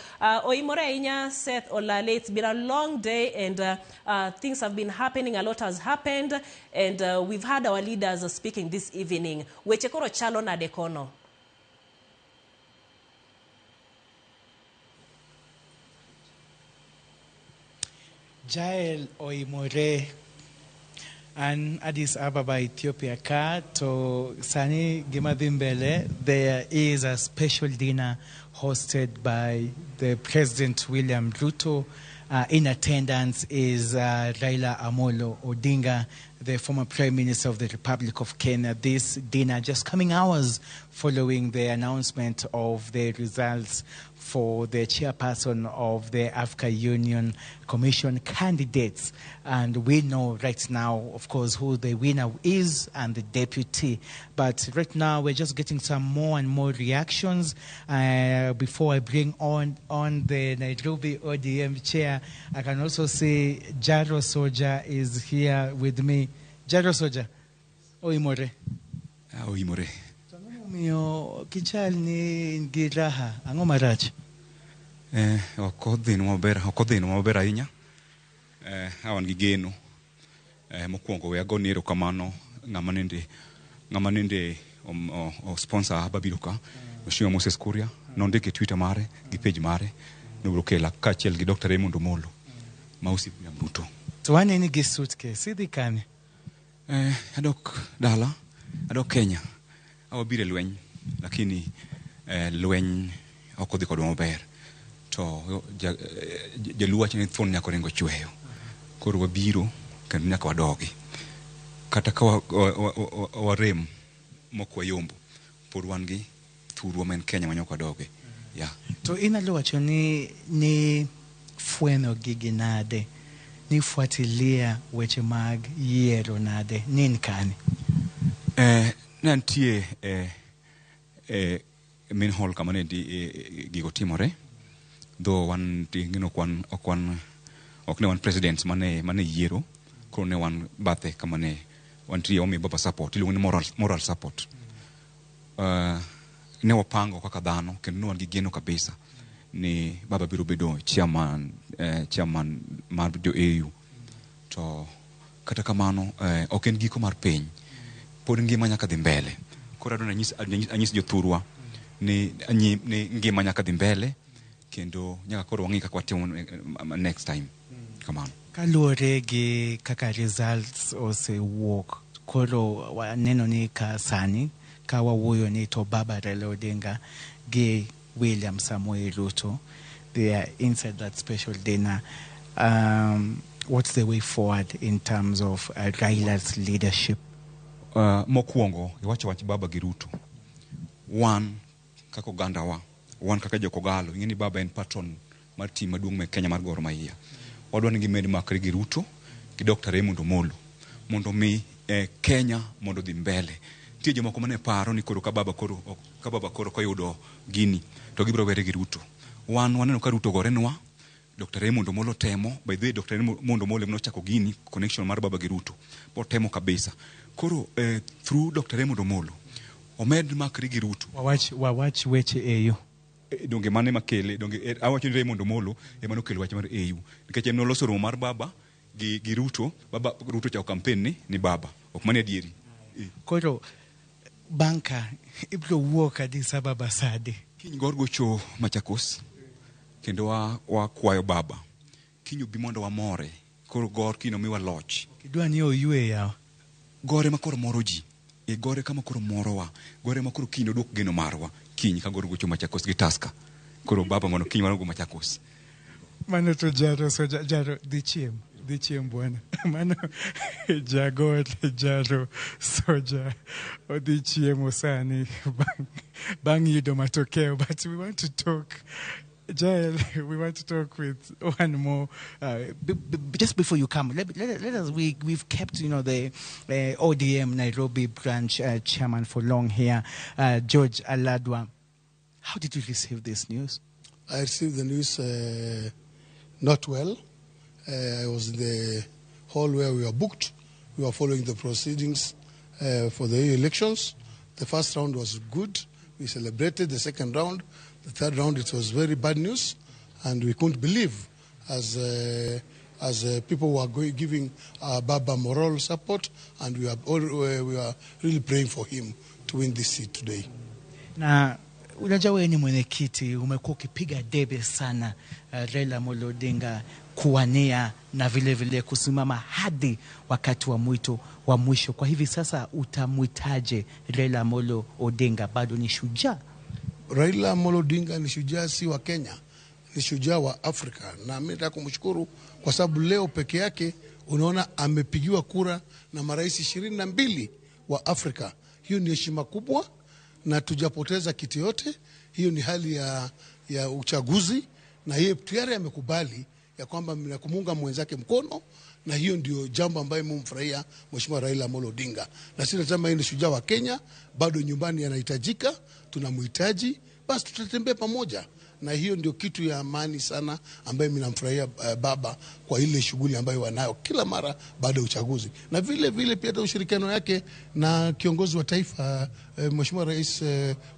Oimore ahinya Seth Olale, it's been a long day and things have been happening, a lot has happened, and we've had our leaders speaking this evening. Weche koro chalo nade kono? Jael Oimore an Addis Ababa, Ethiopia ka to sani gimadhi mbele. There is a special dinner hosted by the President William Ruto. In attendance is Raila Amolo Odinga, the former Prime Minister of the Republic of Kenya. This dinner just coming hours following the announcement of the results for the chairperson of the Africa Union Commission candidates. And we know right now, of course, who the winner is and the deputy. But right now, we're just getting some more and more reactions. Before I bring on the Nairobi ODM chair, I can also see Jaro Soja is here with me. Jaro Soja, Oimore. Oimore. Mio kichal ni ngiraha ango marach. Okodhi no maber ahinya. Awan gi geno. Mokwongo we ago nero kamano ng'ama nende o sponsor babiro ka. Mheshimiwa Moses Kuria nondike Twitter mare gi page mare nobro kela kaachiel gi Dr. Raymond Omolo mausi ya Ruto. To wane ni gi suitcase idhi kane? Adok dala, adok Kenya. Awabire lweny, lakini lweny okodhi kodwa maber. To jaluwa chene thuon nyako rengo chweyo. Koro wabiro kendo nyaka wadogi. Kata ka warem mokwa yombo, pod wan gi thurwa men Kenya manyaka wadogi. Yeah. To inalo wacho ni fueno gigi nade, ni fuatilia weche mag yiero nade, nin kani? Nantie main hall kama ne gigo timore, though wan tingino ok ne wan presidents mane yiero, koro ne wan bathe kama ne wan tie omi baba support, iluongo ni moral support. Ne wapango kaka dhano kendo ne wan gi geno kabisa ni baba biro bedo chairman mar AU. To kata kamano ok en giko mar piny, pod ngima nyaka dhi mbele. Koro adwa anyis jothurwa ni ngima nyaka dhi mbele kendo nyaka koro wang'i kaka watimo next time. Kamano. Kaluwore gi kaka results osewuok, koro waneno ni ka sani ka wawuoyo ni to baba Raila Odinga gi William Samoei Ruto, they are inside that special dinner. What's the way forward in terms of Raila's leadership? Mokwongo iwacho wach baba gi Ruto. Wan kaka oganda wa, wan kaka jokogalo, ing'eni baba en patron mar team maduong' me Kenya mar Gor Mahia. Wadwa ni gimed makre gi Ruto gi Dr. Raymond Omolo mondo mi Kenya mondo dhi mbele. Tie jomoko mane paro ni koro ka baba koro koyudo gini to gibiro were gi Ruto. Waneno ka Ruto gorenwa, Dr. Raymond Omolo temo, by the way Dr. Raymond Omolo no chako gini connection mar baba gi Ruto. Po temo kabisa. Koro through Dr. Raymond Omolo omed makre gi Ruto. Wawach weche AU. Donge mane makele, donge awacho ni Raymond Omolo ema nokelo wach mar AU. Nikech en noloso romo mar baba gi Ruto, baba Ruto chako campaign ni baba. Ok mane adieri. Koro banka ibro wuok Addis Ababa sade. Kiny gor gocho Machakos kendo wakwayo baba kinyo bi mondo wamore. Koro gor kino miwa loch. Kidwa ni oyue yawa. Gore makoro moro ji. Gore kama koro morowa. Gore makoro kino dok geno marwa. Kiny ka gor gocho Machakos gi Taska. Koro baba ngono kiny wanogo Machakos. Mano to Jaro Soja, Jaro dhi chiem bwana. Mano Jagor Jaro Soja odhi chiemo sani bang yudo matokeo. But we want to talk Jael, we want to talk with one more. Just before you come, let us. We've kept, the ODM Nairobi branch chairman for long here, George Aladwa. How did you receive this news? I received the news not well. I was in the hall where we were booked. We were following the proceedings for the elections. The first round was good. We celebrated the second round. The third round, it was very bad news, and we couldn't believe as people were giving Baba moral support, and we were really praying for him to win this seat today. Na unajua wewe ni mwenyekiti, umekuwa ukipiga debe sana Raila Amolo Odinga kuwania na vile kusimama hadi wakati wa mwito wa mwisho. Kwa hivi sasa utamwitaje Raila Amolo Odinga? Bado ni shujaa. Raila Amolo Odinga ni shujaa si wa Kenya, ni shujaa wa Afrika, na mimi nataka kumshukuru kwa sababu leo peke yake unaona amepigiwa kura na marais 22 wa Afrika. Hiyo ni heshima kubwa na tujapoteza kiti yote. Hiyo ni hali ya uchaguzi, na yeye tayari amekubali ya kwamba mnakumunga mwenzake mkono, na hiyo ndio jambo ambayo mumfurahia Mheshimiwa Raila Amolo Odinga. Na sisi tunasema yeye ni shujaa wa Kenya, bado nyumbani anahitajika, tunamhitaji, basi tutatembea pamoja. Na hiyo ndio kitu ya amani sana ambayo mimi namfurahia baba kwa ile shughuli ambayo wanayo kila mara baada ya uchaguzi. Na vile pia ushirikiano yake na kiongozi wa taifa Mheshimiwa Rais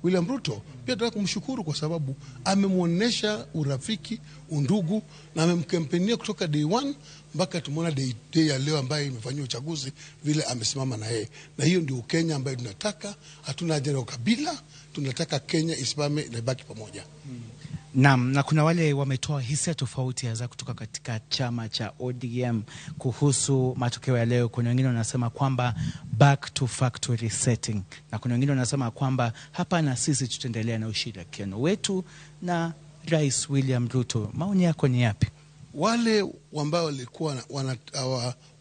William Ruto, pia tunataka kumshukuru kwa sababu amemuonesha urafiki, undugu, na amemkampenia kutoka day 1 mpaka tumeona day ya leo ambayo imefanywa uchaguzi vile amesimama na yeye. Na hiyo ndio Kenya ambayo tunataka, hatuna haja ya ukabila, tunataka Kenya isimame na ibaki pamoja. Naam, na kuna wale wametoa hisia tofauti za kutoka katika chama cha ODM kuhusu matokeo ya leo. Kuna wengine wanasema kwamba back to factory setting, na kuna wengine wanasema kwamba hapa na sisi tutaendelea na ushirikiano wetu na Rais William Ruto. Maoni yako ni yapi? Wale ambao walikuwa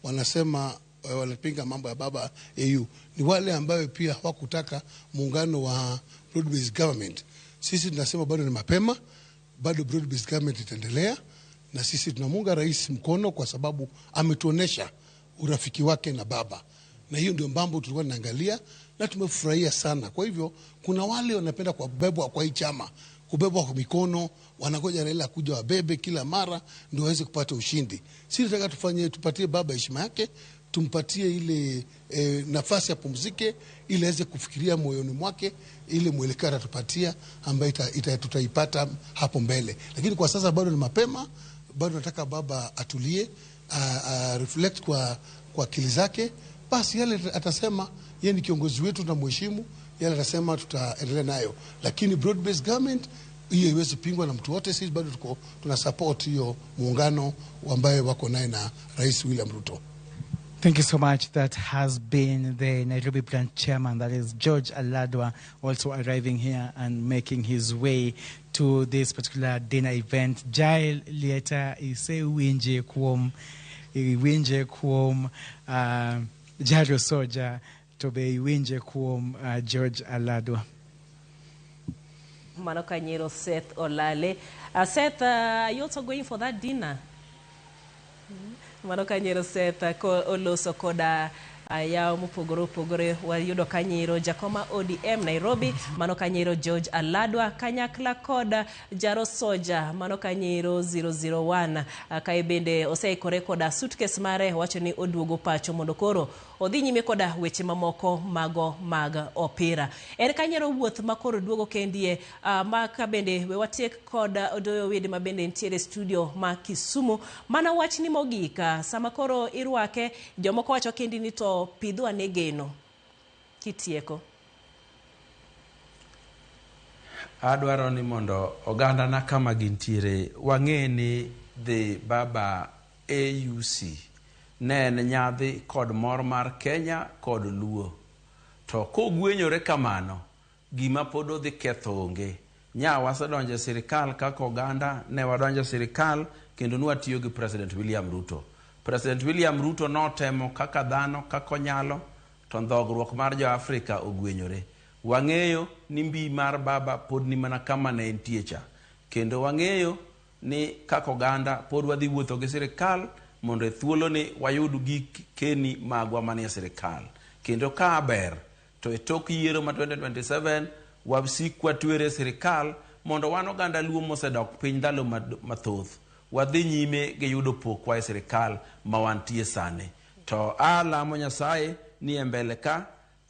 wanasema wanapinga mambo ya baba AU ni wale ambao pia hawakutaka muungano wa broad-based government. Sisi tunasema bado ni mapema, bado broad-based government itaendelea, na sisi tunamunga rais mkono kwa sababu ametuonesha urafiki wake na baba. Na hiyo ndio mambo tulikuwa tunaangalia na tumefurahia sana. Kwa hivyo kuna wale wanapenda kubebwa kwa hii chama, kubebwa kwa mikono, wanangoja Raila kuja wabebe kila mara ndio waweze kupata ushindi. Sisi tunataka tupatie baba heshima yake, tumpatie ile nafasi ya pumzike ili aweze kufikiria moyoni mwake ile mwelekeo atatupatia ambayo tutaipata hapo mbele. Lakini kwa sasa bado ni mapema, bado nataka baba atulie, reflect kwa akili zake. Basi yale atasema, yeye ni kiongozi wetu na mheshimu, yale atasema tutaendelea nayo. Lakini broad based government hiyo iweze pingwa na mtu wote. Sisi bado tuna support hiyo muungano ambayo wako naye na Rais William Ruto. Thank you so much. That has been the Nairobi branch chairman, that is George Aladwa, also arriving here and making his way to this particular dinner event. Jael Lieta ise winje kuom Jaro Soja to be winje kuom George Aladwa. Manoka Nyiro Seth Olale. Seth, you also going for that dinner? Manoka Nyiro Seth oloso koda yao mupogore wayudo Kanyiro Jakoma ODM Nairobi, Manoka Nyiro George Aladwa kanyakla koda Jaro Soja, Manoka Nyiro 001 kaibende oseikore koda suitcase mare wacho ni oduogo pacho mondo koro odhi nyime koda weche mamoko mag opira. En Kanyiro wuoth makoro duogo kendie maka bende we watiek koda odoyo wede mabende ntiere studio ma Kisumu. Mana wach ni mogika sama koro irwake jomoko wacho kendi ni to pidho anegeno kitieko. Adwaro ni mondo oganda na kama gintiere wang'e ni the baba AUC ne nyadhi kod mor mar Kenya kod Luo. To kogwenyore kamano gima pod odhi ketho onge. Wasedonjo sirikal kaka oganda, ne wadonjo sirikal kendo nwatiyo gi President William Ruto. President William Ruto notemo kaka dhano kaka nyalo, to ndhogruok mar jo Afrika ogwenyore. Wang'eyo ni mbi mar baba pod ni mana kama ne entiecha. kendo wang'eyo ni kaka oganda pod wadhi wuotho gi sirikal mondo thuolo ni wayud gik keni magwa manie sirikal, kendo ka ber to e tok yiero ma 2027 wasik watwere sirikal mondo wan oganda Luo mosedok piny ndalo mathoth wadhi nyime gi yudo pokwa e sirikal ma wantie sani. To alamo Nyasaye ni e mbele ka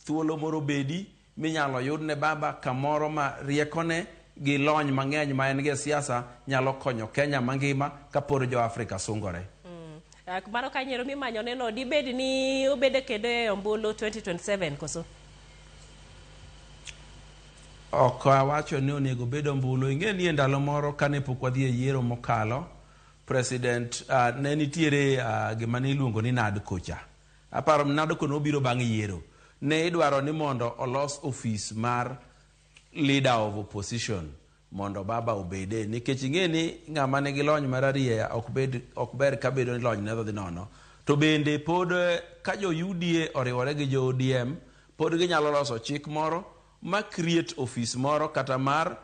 thuolo moro bedi minyalo yud ne baba kamoro ma riekone gi lony mang'eny ma en gi siasa nyalo konyo Kenya mangima kapod jo Afrika sungore. Mano ka nyiero mimanyo neno dibed ni obede kendo e ombulu 2027 koso? Ok awacho ni onego bed ombulu. Ing'e ni ndalo moro kane pok wadhi e yiero mokalo, president ne nitiere gima niluongo ni NADCO cha. Aparo NADCO nobiro bang' yiero. Ne idwaro ni mondo olos office mar leader of opposition mondo baba obede, nikech ing'e ni ng'ama nigi lony mar arieya ok ber ka bedo ni lony ne dhi nono. To bende pod ka jo UDA oriwore gi jo ODM pod ginyalo loso chik moro ma create office moro kata mar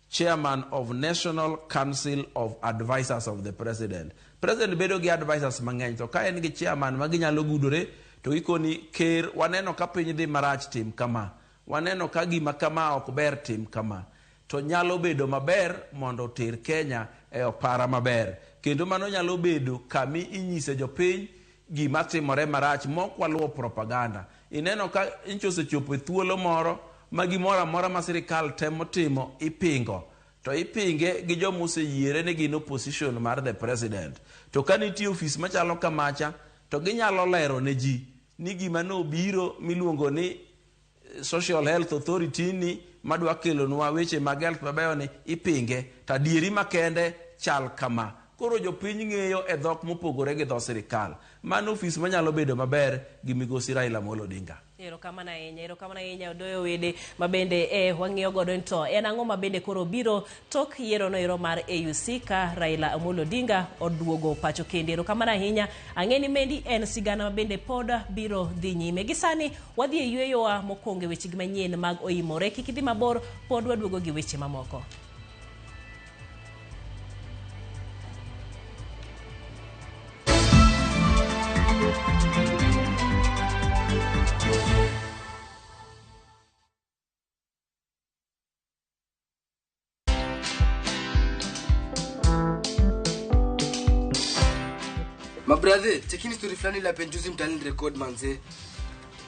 chairman of National Council of Advisors of the President. President bedo gi advisors mang'eny, to ka en gi chairman ma ginyalo gudore to ikoni ker waneno ka piny dhi marach tim kama, waneno ka gima kama ok ber tim kama, to nyalo bedo maber mondo oter Kenya e opara maber, kendo mano nyalo bedo kami inyise jopiny gima timore marach mok waluwo propaganda. Ineno ka osechopo e thuolo moro ma gimoro amora ma sirikal temo timo ipingo, to ipinge gi joma oseyiere ni gin opposition mar the president. To ka nitie ofis machalo kamacha to ginyalo lero ne ji ni gima nobiro miluongo ni Social Health Authority ni madwa kelonwa weche mag health mabeyo ni ipinge, to adieri makende chal kama. Koro jopiny ng'eyo e dhok mopogore gi dho sirikal. Mano ofis manyalo bedo maber gi migosi Raila Amolo Odinga. Erokamano ahinya Odoyo Wede mabende wang'iyo godo to en ang'o mabende koro biro tok yiero no ero mar AUC ka Raila Amolo Odinga oduogo pacho kende. Erokamano ahinya, ang'e ni mendi en sigana mabende pod biro dhi nyime. Gisani wadhi e yweyowa mokwongo weche gi manyien mag Oimore. Kik idhi mabor, pod waduogo gi weche mamoko. Mabrother, chekini story fulani la penjuzi mtani record manze.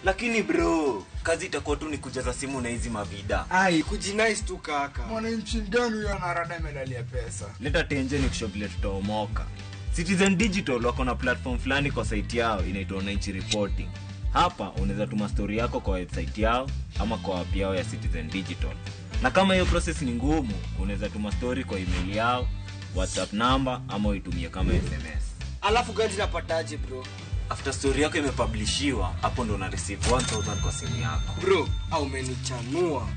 Lakini bro, kazi itakuwa tu ni kujaza simu na hizi mavida. Ai, kujinice tu kaka. Mwananchi gani huyo anarada medali ya pesa? Leta tenje ni kusho vile tutaomoka. Citizen Digital wako na platform fulani kwa site yao inaitwa Wananchi Reporting. Hapa unaweza tuma story yako kwa website yao ama kwa app yao ya Citizen Digital. Na kama hiyo process ni ngumu, unaweza tuma story kwa email yao, WhatsApp number ama uitumie kama SMS. Alafu gani napataje bro? After story yako imepublishiwa, hapo ndo una receive 1000 kwa simu yako. Bro, au umenichanua.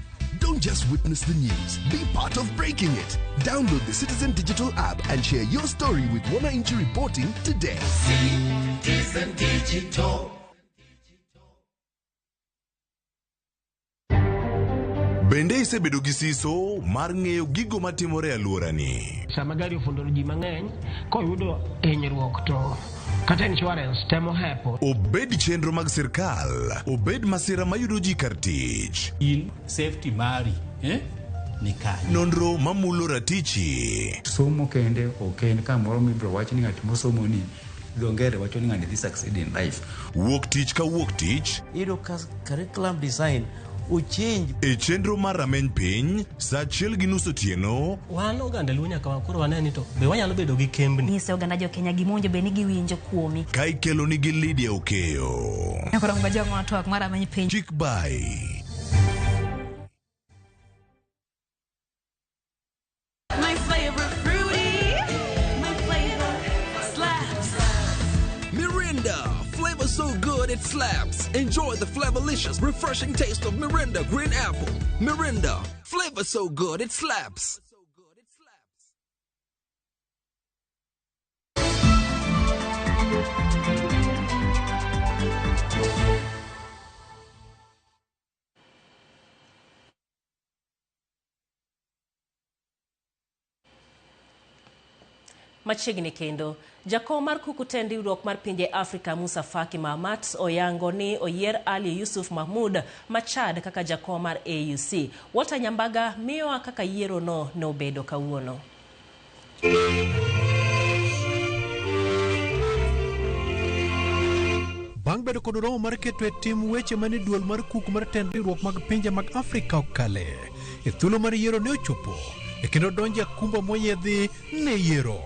Don't just witness the news, be part of breaking it. Download the Citizen Digital app and share your story with Wananchi Reporting today. Citizen Digital. Bende isebedo gi siso mar ng'eyo gigo matimore e alworani. Sama gari ofundo ji mang'eny koyudo hinyruok to kata insurance temo hepo. Obed chenro mag sirkal, obed masira mayudo ji kar tich. Safety mari, ni kanyo. Nonro mamulo ratichi. Somo kende oken kamoro mibro wach ni ng'at mosomo ni dongere wacho ni ng'ani dhi succeed in life. Wuok tich ka wuok tich. Iro curriculum design uchinj e chenro mar rameny piny saa achiel gi nus otieno. Wan oganda Luo nyaka koro waneni to be wanyalo bedo gi kembni. Nyise oganda jo Kenya gimonjo be ni giwinjo kuomi. Ka ikelo ni gi Lydia Okeyo. Nyakoro mbajo ng'ato mar rameny piny. Chick by My favorite fruity, my flavor slaps. Mirinda, flavor so good it slaps. Enjoy the flavorlicious, refreshing taste of Mirinda Green Apple. Mirinda, flavor so good it slaps. Machiegni kendo, jakom mar kukuten riwruok mar pinje Afrika Musa Faki Mahamat oyango ni oyier Ali Yusuf Mahmud Machad kaka jakom mar AUC. Walter Nyambaga miyowa kaka yiero no obedo kawuono. Bang' bedo kod romo mar keto e tim weche mane duol mar kuk mar tend riwruok mag pinje mag Afrika okale, e thuolo mar yiero ne ochopo, e kendo donjo akumba moyiedhi ne yiero.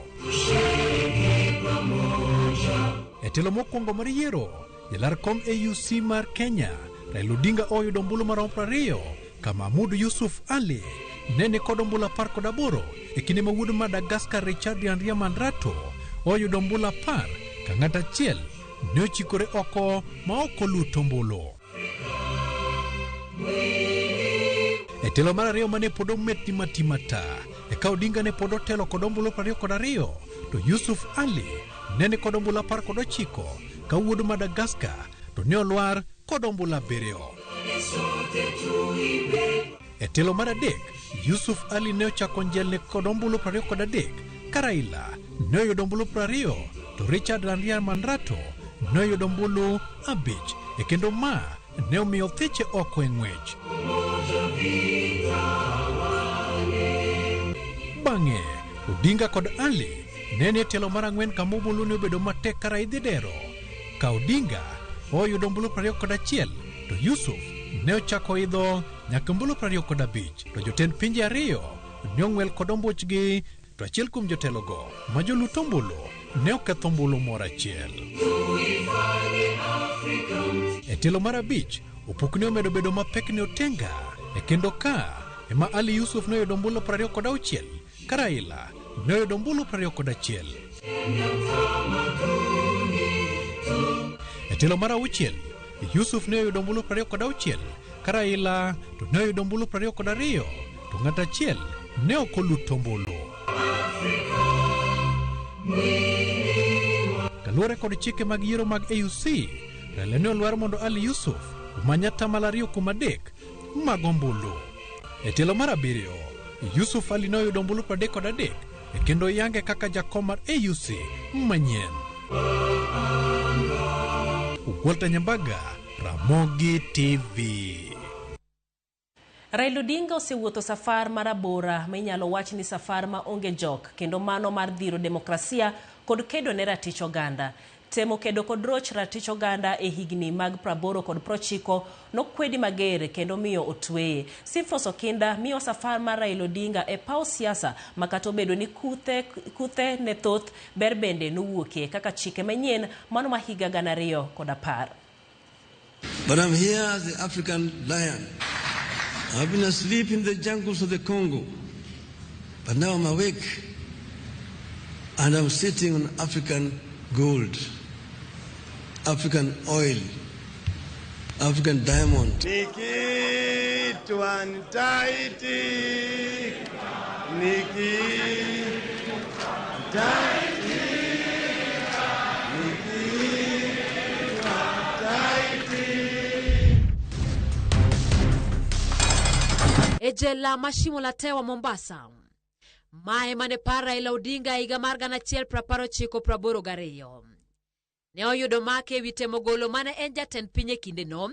E telo mokwongo mar yiero, jalar kom AUC mar Kenya, Raila Odinga oyudo ombulu maromo 20, ka Mahmud Yusuf Ali nene kod ombulu 18, e kinde ma wuod Madagascar Richard Mandrato oyudo ombulu 10, ka ng'at achiel ne ochikore oko ma ok oluto ombulu. E telo mar ariyo mane pod ometni matimata, eka Odinga ne pod otelo kod ombulu 22, to Yusuf Ali nene kod ombulu 19, ka wuod Madagascar to ne olwar kod ombulu 7. E telo mar adek, Yusuf Ali ne ochako njelni kod ombulu 23, ka Raila ne oyudo ombulu 20, to Richard Mandrato ne oyudo ombulu 5, e kendo ma ne omiyo thiche oko e ng'wech. Bang'e, Odinga kod Ali nene telo mar ang'wen kama ombulu ne obedo matek ka raidhi dero. Ka Odinga oyudo ombulu 21, to Yusuf ne ochako idho nyaka ombulu 25, to jotend pinje ariyo ne ong'wel kod ombuchgi, to achiel kuom jotelogo ma jolut ombulu ne oketho ombulu moro achiel. E telo mar abich, opukne omedo bedo mapek ne Otenga, e kendo ka ema Ali Yusuf ne oyudo ombulu 26, ka Raila ne oyudo ombulu 21. E telo mar auchiel, Yusuf ne oyudo ombulu 26, ka Raila to ne oyudo ombulu 22, to ng'at achiel ne ok oluto ombulu. Kaluwore kod chike mag yiero mag AUC, Raila ne olwar mondo Ali Yusuf omany atamalo 2 kuom 3 mag ombulu. E telo mar abiriyo, Yusuf Ali ne oyudo ombulu 33, e kendo yange kaka jakom mar AUC manyien. Walter Nyambaga, Ramogi TV. Raila Odinga osewuotho safar marabora ma inyalo wach ni safar ma onge jok, kendo mano mar dhiro demokrasia kod kedo ne ratich oganda. Temo kedo kod roch ratich oganda e higni mag 80 kod 90 nokwedi mager kendo miyo otweye. Sifos Okinda miyo safar mar Raila Odinga e paw siasa makato bedo ni kuthe ne thoth ber bende nowuokie kaka chike manyien mano ma higa 2010. But I'm here as the African lion. I've been asleep in the jungles of the Congo, but now I'm awake, and I'm sitting on African gold, African oil, African diamond. Niki tuantaiti, Niki taiti, Niki tuantaiti. Ejela mashimo la tewa Mombasa. Mae mane para Raila Odinga higa mar 1982. Ne oyudo make witemo golo mane en jatend pinye kinde no,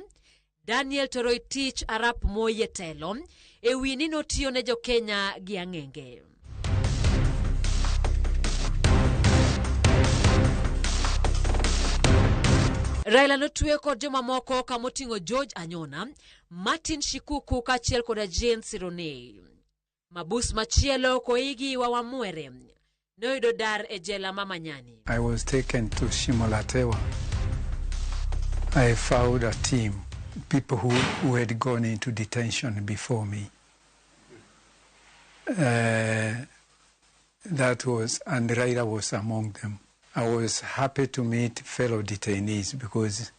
Daniel Toroitich Arap Moi telo, e wi ni notiyo ne jo Kenya gi ang'enge. Raila notwe kod joma moko kamotingo George Anyona, Martin Shikuku kachiel kod Jane Sirone. Mabus machielo koigi wa Wamwere noyudo dar e jela Mamanyani. I was taken to Shimolatewa. I found a team, people who had gone into detention before me. And Raila was among them. I was happy to meet fellow detainees because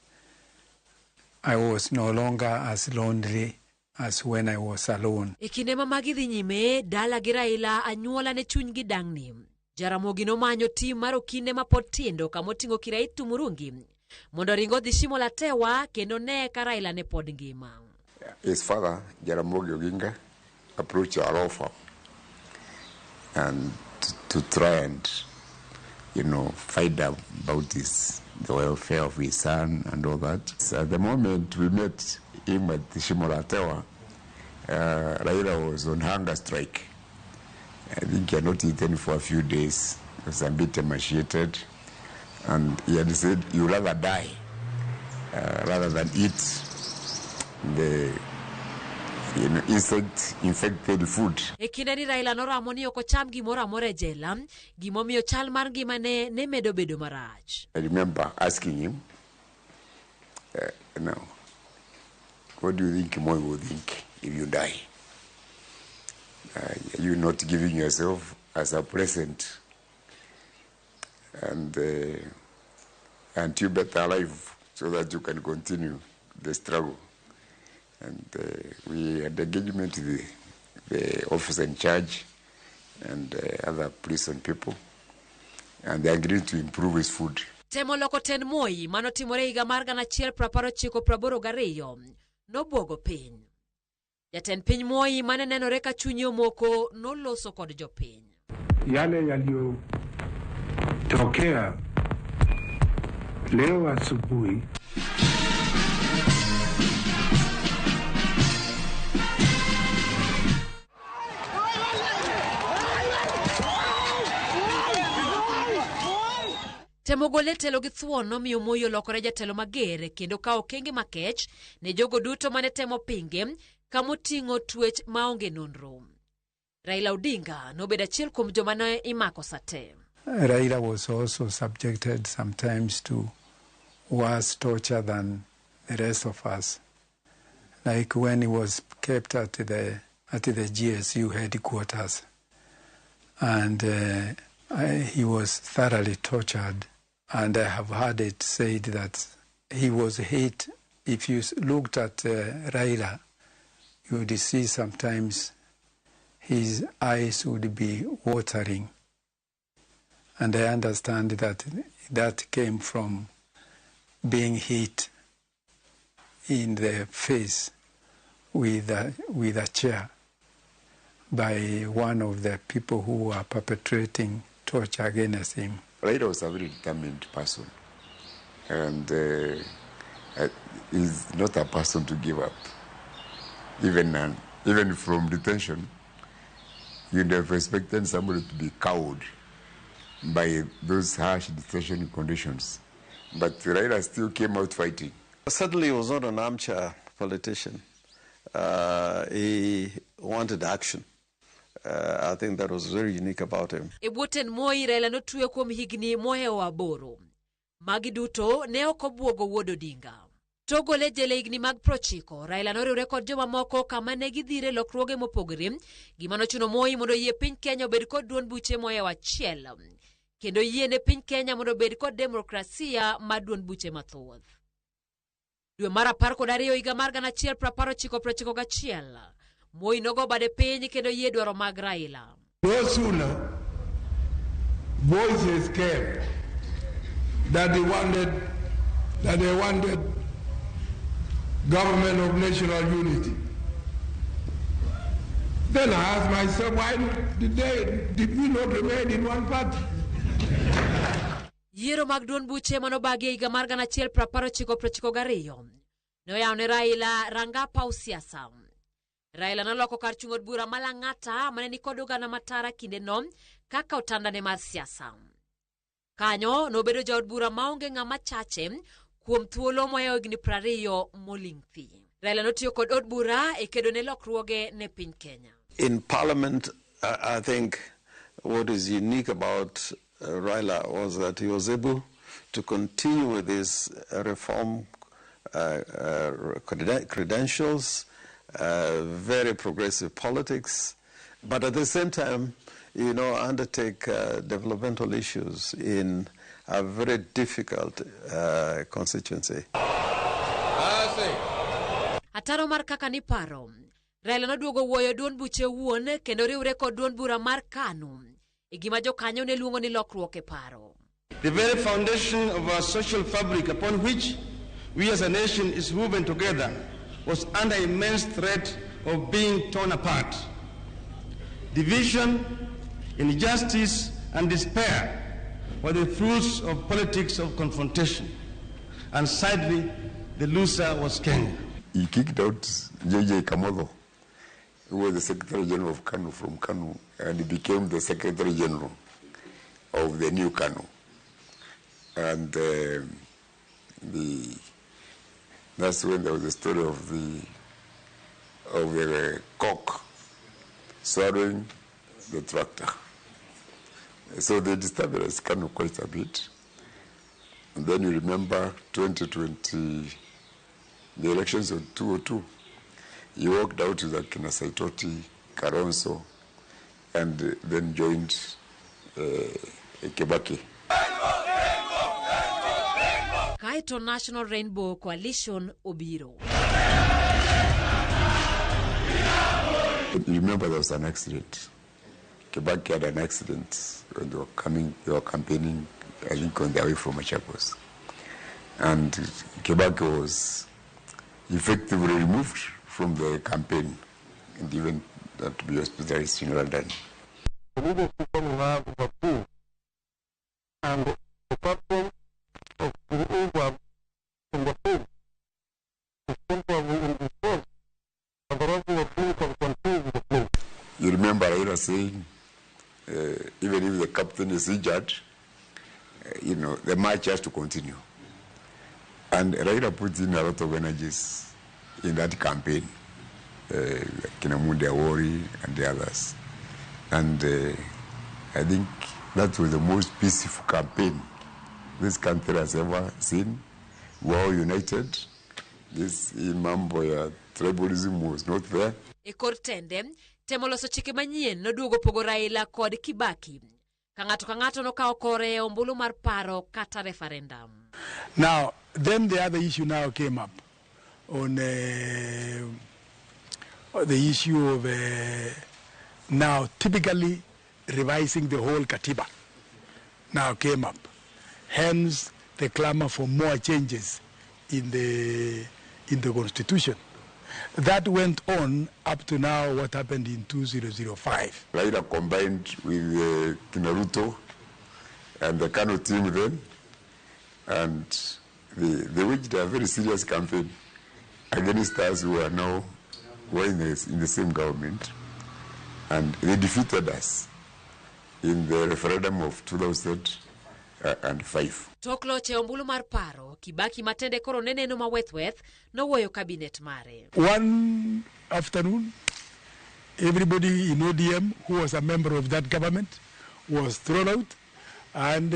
I was no longer as lonely as when I was alone. Ikinde mamagidhi nyime, dala gi Raila anyuola ne chuny gi dang'ni. Jaramogi nomanyo tim mar okinde mapod tindo kamoting'o Kiraitu Murungi mondo ringo dhi Shimolatewa kendo ne ka Raila ne pod ngima. His father, Jaramogi Oginga, approached our law firm and to try and fight about the welfare of his son and all that. So at the moment we met him at Shimolatewa, Raila was on hunger strike. I think he had not eaten for a few days. He was a bit emaciated. And he had said, "You rather die rather than eat the insect-infected food." Ekindeni Raila noramo ni ok ocham gimoro amora e jela, gimomiyo chal mar ngimane ne medo bedo marach. I remember asking him, what do you think Moi will think if you die? Are you not giving yourself as a present? And aren't you better alive so that you can continue the struggle? And we had engagement with the officer in charge and other prison people, and they agreed to improve his food. Temo loko ten Moi manotimore higa mar 1982 nobuogo piny. Jatend piny Moi mane nenore ka chunye omoko noloso kod jopiny. Yale yaliyotokea leo asubuhi temo gole telo gi thuon nomiyo Moi olokore jatelo mager kendo kawo okenge makech ne jogo duto mane temo pinge kamoting'o twech maonge nonro. Raila Odinga nobedo achiel kuom joma ne imako sate. Raila was also subjected sometimes to worse torture than the rest of us. Like when he was kept at the GSU headquarters, and he was thoroughly tortured. And I have heard it said that he was hit. If you looked at Raila, you would see sometimes his eyes would be watering. And I understand that came from being hit in the face with a chair by one of the people who were perpetrating torture against him. Raila was a very determined person, and he's not a person to give up. Even from detention, you'd have expected somebody to be cowed by those harsh detention conditions. But Raila still came out fighting. Certainly he was not an armchair politician. He wanted action. I think that was very unique about him. Ebuten Moi Raila notwe kuom higni mohewo aboro. Magi duto ne ok obwogo wuod Odinga. Togole jele higni mag 90, Raila noriwre kod joma moko kama ne gidhire lokruoge mopogore, gima nochuno Moi mondo yie piny Kenya obed kod duond buche mohewo achiel, kendo yie ne piny Kenya mondo obed kod demokrasia mar duond buche mathoth. Dwe mar 12 higa mar 1991, Moi nogo bade piny kendo yie dwaro mag Raila. No sooner voices came that they wanted government of national unity. Then I asked myself, why did we not remain in one party? Yiero mag duond buche manobagi higa mar 1992 noyawne Raila ranga paw siasa. Raila noloko kar chung'od bura malang'ata mane ni kod oganda matara kinde no kaka otandane mar siasa. Kanyo nobedo jaod bura maonge ng'ama chache kuom thuolo mohewo higni 20 moling' thi. Raila notiyo kod od bura e kedo ne lokruoge ne piny Kenya. In Parliament, I think what is unique about Raila was that he was able to continue with his reform credentials, very progressive politics, but at the same time, undertake developmental issues in a very difficult constituency. Ataro mar kaka ni paro, Raila noduogo wuoyo duond buche wuon kendo riwre kod duond bura mar KANU, gima jokanyo ne luongo ni lokruok e paro. The very foundation of our social fabric upon which we as a nation is woven together was under immense threat of being torn apart. Division, injustice, and despair were the fruits of politics of confrontation. And sadly, the loser was Kenya. He kicked out J.J. Kamodo, who was the Secretary General of KANU from KANU, and he became the Secretary General of the new KANU. And that's when there was the story of the cock swallowing the tractor. So they destabilized KANU quite a bit. And then you remember 2020, the elections of 2002. He walked out with Akina Saitoti, Kalonzo, and then joined Kibaki. Kaito National Rainbow Coalition Obiro. You remember there was an accident. Kibaki had an accident when they were campaigning, I think, on their way from Machakos. And Kibaki was effectively removed from the campaign and even had to be hospitalized in London. The leadership we have is approved, and the purpose of the over in the field is temporarily in this force, and the rest of the field can control the field. You remember Raila saying, even if the captain is injured, the march has to continue. And Raila put in a lot of energies in that campaign, Kinamundi Awori and the others. And I think that was the most peaceful campaign this country has ever seen. We were all united. This mambo ya tribalism was not there. Ekortende, temoloso chike manyien noduogo pogo Raila kod Kibaki. Kangato no kao kore ombulu mar paro kata referendum. Now, then the other issue now came up on the issue of now typically revising the whole Katiba now came up. Hence the clamor for more changes in the Constitution. That went on up to now, what happened in 2005. Raila combined with Kinaruto and the KANU team then, and they waged a very serious campaign against us who are now in the same government, and they defeated us in the referendum of 2005. Toklo che ombulu mar paro, Kibaki matende koro nene no mawethweth, no woyo cabinet mare. One afternoon, everybody in ODM who was a member of that government was thrown out, and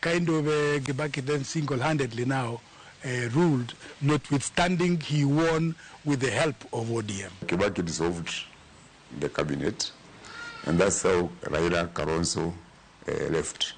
Kibaki then single-handedly now ruled, notwithstanding he won with the help of ODM. Kibaki dissolved the cabinet, and that's how Raila Kalonzo left.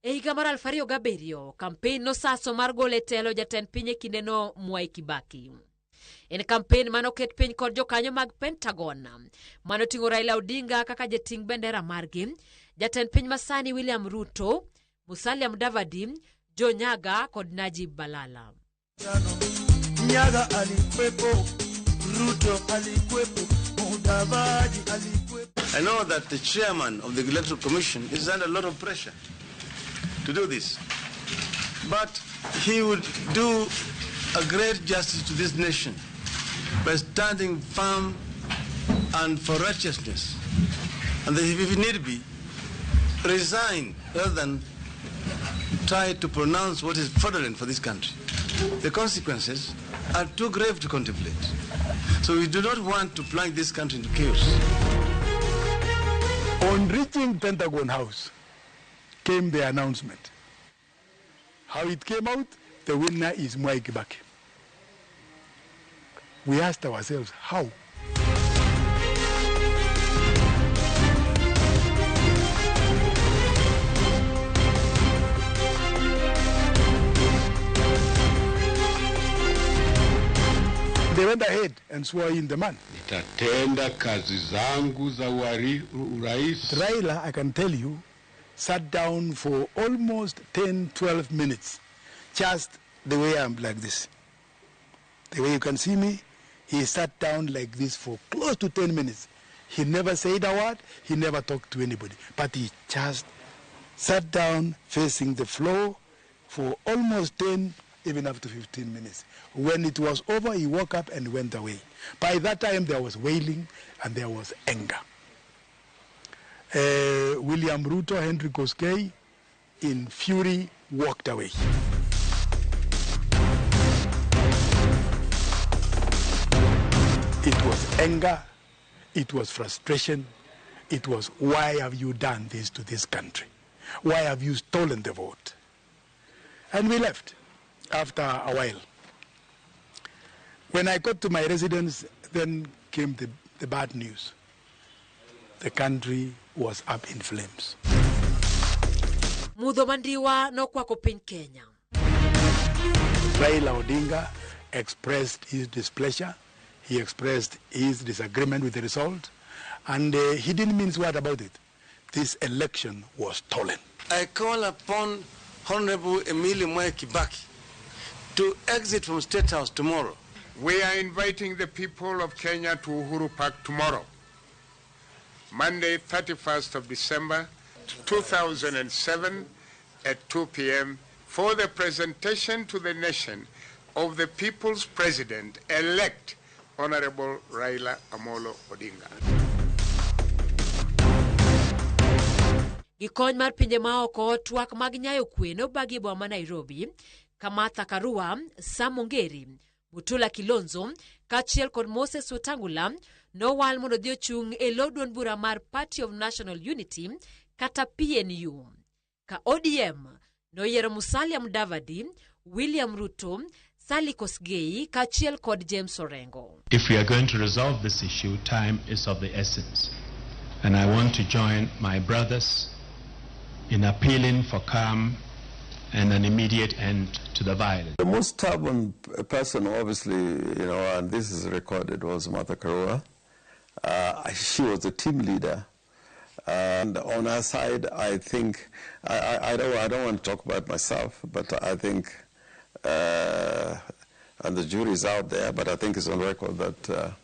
Eiga mar Alfario Gaberio, campaign no saso mar gole telo jatend pinye kinde no Mwai Kibaki. En campaign manoket piny kod jokanyo mag Pentagon, manoting'o Raila Odinga kaka jating bendera margi, jatend piny masani William Ruto, Musalia Mudavadi, Joe Nyaga kod Najib Balala. Nyaga alikwepo, Ruto alikwepo, Mudavadi alikwepo. I know that the chairman of the Electoral Commission is under a lot of pressure to do this, but he would do a great justice to this nation by standing firm and for righteousness, and that if need be, resign rather than try to pronounce what is fraudulent for this country. The consequences are too grave to contemplate. So we do not want to plunge this country into chaos. On reaching Pentagon House came the announcement. How it came out, the winner is Mwai Kibaki. We asked ourselves, how? They went ahead and swore in the man. Nitatenda kazi zangu za urais. Raila, I can tell you, sat down for almost 10, 12 minutes, just the way I'm like this. The way you can see me, he sat down like this for close to 10 minutes. He never said a word, he never talked to anybody, but he just sat down facing the floor for almost 10, even up to 15 minutes. When it was over, he woke up and went away. By that time, there was wailing and there was anger. William Ruto, Henry Koskei, in fury, walked away. It was anger, it was frustration, it was, why have you done this to this country? Why have you stolen the vote? And we left after a while. When I got to my residence, then came the bad news. The country was up in flames. Mudho Mandiwa no kwako piny Kenya. Raila Odinga expressed his displeasure. He expressed his disagreement with the result. And he didn't mince word about it. This election was stolen. I call upon Honorable Emily Mwai Kibaki to exit from State House tomorrow. We are inviting the people of Kenya to Uhuru Park tomorrow, Monday, 31st of December, 2007 at 2 p.m. for the presentation to the nation of the people's president-elect, Honorable Raila Amolo Odinga. Gikony mar pinje maoko twak mag nyayo kwe nobagi boma Nairobi, Kamatha Karua, Sam Ongeri, Mutula Kilonzo, kachiel kod Moses Wetangula, nowal mondo dhi ochung' e lo duond bura mar Party of National Unity, kata PNU. Ka ODM noyiero Musalia Mudavadi, William Ruto, Sally Kosgei, kachiel kod James Orengo. If we are going to resolve this issue, time is of the essence. And I want to join my brothers in appealing for calm and an immediate end to the violence. The most stubborn person, obviously, and this is recorded, was Martha Karua. She was the team leader. And on her side, I think, I don't want to talk about myself, but I think, and the jury is out there, but I think it's on record that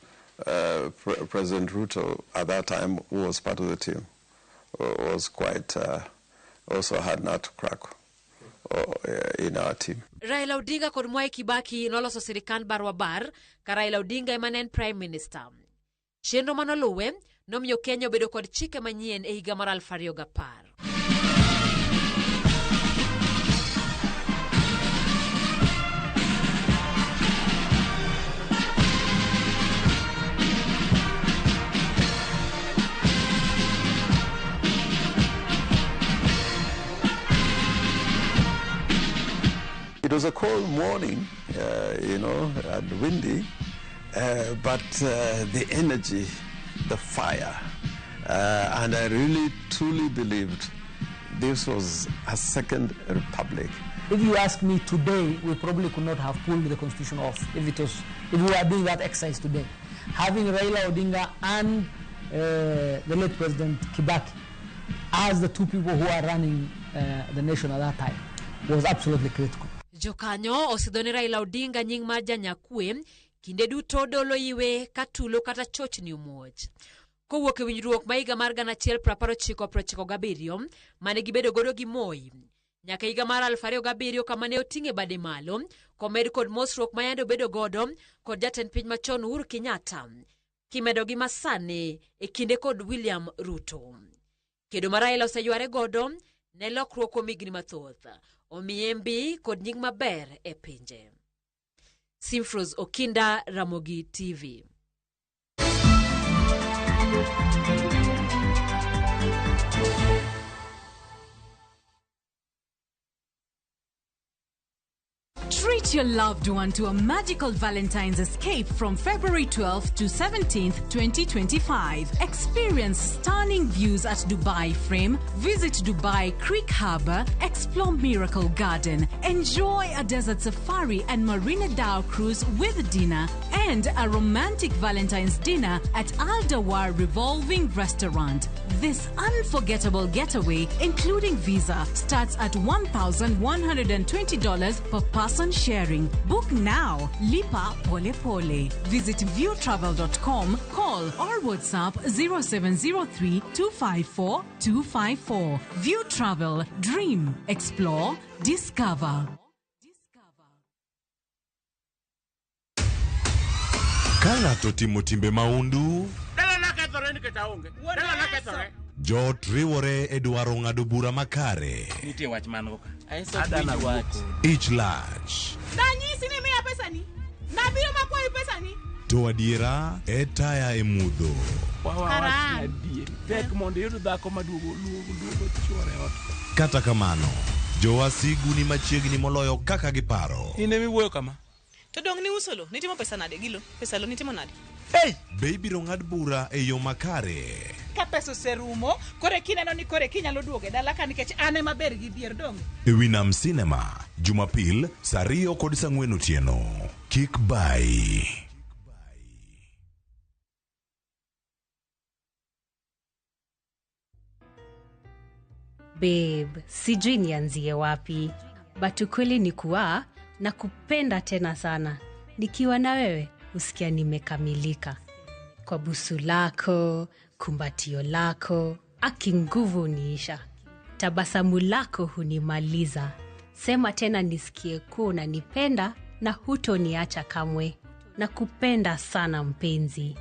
President Ruto, at that time, who was part of the team, was quite, also had not to crack in our team. Raila Odinga kod Mwai Kibaki noloso sirikand barwa bar ka Raila Odinga ema ne en Prime Minister. Chenro manoluwe nomiyo Kenya obedo kod chike manyien e higa mar 2010. It was a cold morning, and windy, but the energy, the fire, and I really, truly believed this was a second republic. If you ask me today, we probably could not have pulled the constitution off if we were doing that exercise today. Having Raila Odinga and the late President Kibaki as the two people who are running the nation at that time was absolutely critical. Jokanyo osidhone Raila Odinga nying mar janyakwe kinde duto dolo iwe katulo kata chochni umuoch. Kowuok e winjruok ma higa mar 1997 mane gibedo godo gi Moi, nyaka higa mar 2007 kama ne oting'e bade malo, komed kod mosruok ma yande obedo godo kod jatend piny machon Uhuru Kenyatta, kimedo gi masane e kinde kod William Ruto. Kedo ma Raila oseyware godo ne lokruok kuom higni mathoth, omiye mbi kod nying maber e pinje. Simfros Okinda, Ramogi TV. Treat your loved one to a magical Valentine's escape from February 12th to 17th, 2025. Experience stunning views at Dubai Frame, visit Dubai Creek Harbour, explore Miracle Garden, enjoy a desert safari and Marina Dow cruise with dinner, and a romantic Valentine's dinner at Al Dawar Revolving Restaurant. This unforgettable getaway, including visa, starts at $1,120 per person sharing. Book now. Lipa Pole Pole. Visit viewtravel.com, call or WhatsApp 0703 254 254. View Travel. Dream. Explore. Discover. Kana to timo timbe maundu. Dala na kethore ni ketaonge. Dala na kethore. Jot riwore e dwaro ng'ado bura makare. Nitie wach mango ka. Adana wach. Ich lach. Nanyisi ni miya pesa ni. Nabiro makwayi pesa ni. To adiera e taya e mudho. Karan. Adieri. Tek mondo yudo dhako maduogo chuore ot. Kata kamano, jowasigu ni machiegni moloyo kaka giparo. Ine miwuoyo kama. To dong ni usolo, nitimo pesa nade gilo? Pesa lo nitimo nade? Hey! Baby rong'ad bura e yo makare. Ka pesa serumo, kore kineno ni kore kinyalo duoge dala ka nikech ane maber gi dier dong. E Winam Cinema, Jumapil, saa 2 kod saa 4 otieno. Kik bai. Babe, sijui nianzie wapi. But ukweli ni kuwa na kupenda tena sana. Nikiwa na wewe, usikia nimekamilika. Kwa busu lako, kumbatio lako, aki nguvu uniisha. Tabasamu lako hunimaliza. Sema tena nisikie kuwa unanipenda na hutoniacha kamwe. Na kupenda sana mpenzi.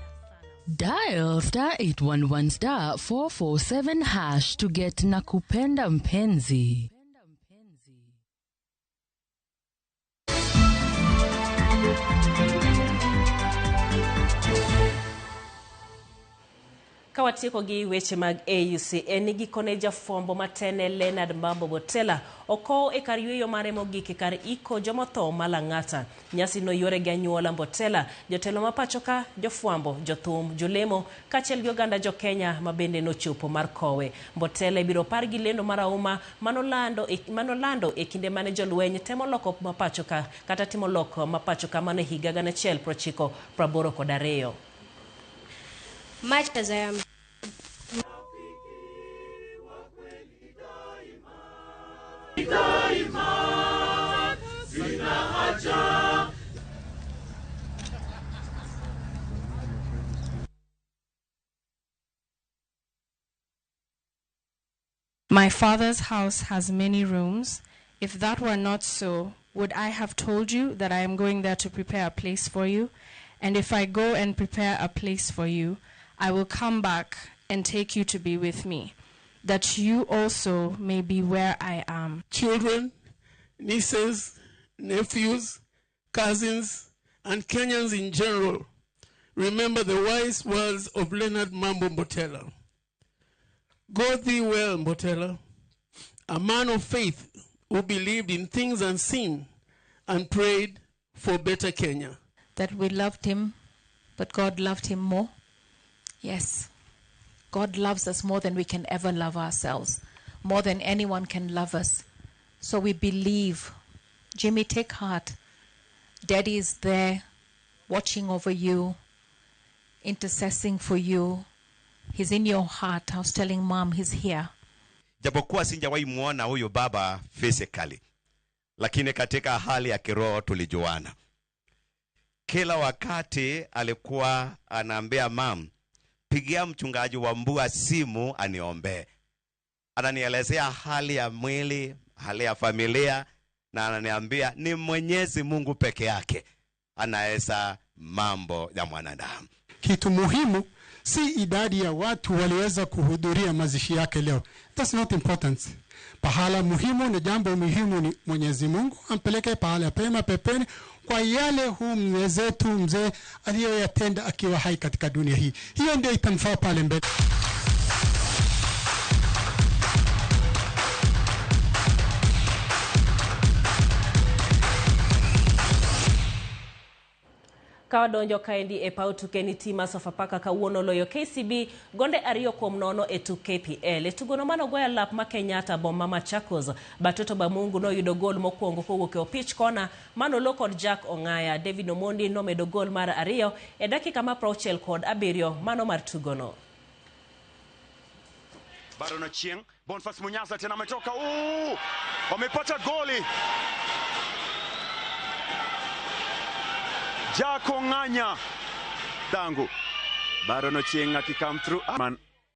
Dial *811*447# to get Nakupenda Mpenzi. Kawatieko gi weche mag AUC enigi kone jafombo matene Leonard Mambo Botela oko e kar yweyo mare mogik kar iko jomotho Malang'ata. Nyasi no yore gi anyuola Botela, jotelo mapachoka, jofwambo, jothum, jolemo, kaachiel gi oganda jo Kenya mabende nochopo mar kowe. Botela biro par gi lendo marauma manolando e kinde mane jolweny temo loko mapachoka kata timo loko mapachoka mane higa 1982. Much as I am. My father's house has many rooms. If that were not so, would I have told you that I am going there to prepare a place for you? And if I go and prepare a place for you, I will come back and take you to be with me, that you also may be where I am. Children, nieces, nephews, cousins, and Kenyans in general, remember the wise words of Leonard Mambo Botela. Go thee well, Botela, a man of faith who believed in things unseen and prayed for better Kenya. That we loved him, but God loved him more. Yes, God loves us more than we can ever love ourselves, more than anyone can love us. So we believe. Jimmy, take heart. Daddy is there, watching over you, intercessing for you. He's in your heart. I was telling Mom, he's here. Japokuwa sinjawahi muona huyo baba physically, lakini katika hali ya kiroho tulijuana. Kila wakati alikuwa anaambia Mom, pigia mchungaji wa Mbua simu aniombe. Ananielezea hali ya mwili, hali ya familia, na ananiambia ni Mwenyezi Mungu peke yake anaweza mambo ya mwanadamu. Kitu muhimu si idadi ya watu waliweza kuhudhuria mazishi yake leo. That's not important. Pahala muhimu ni jambo muhimu ni Mwenyezi Mungu ampeleke pahala pema pepeni kwa yale huu mzee aliyoyatenda akiwa hai katika dunia hii. Hiyo ndio itamfaa pale mbele. Kawadonjo kaendi e pau tuke ni tima Sofapaka kawuono loyo KCB gonde ariyo kuom nono e tuk KPL. E tugono mano goya lap ma Kenyatta boma Machakos. Batoto Bamungu no yudo gol mokwongo kowuok e opich kona mano lo kod Jack Ongaya. David Omondi no medo gol mar ariyo e dakika ma 67 mano mar tugono. Bado na Chieng. Boniface Munyaza tena ametoka. Wamepata goli. Jako Ng'anya. Dangu. Bado na Chieng akikam through.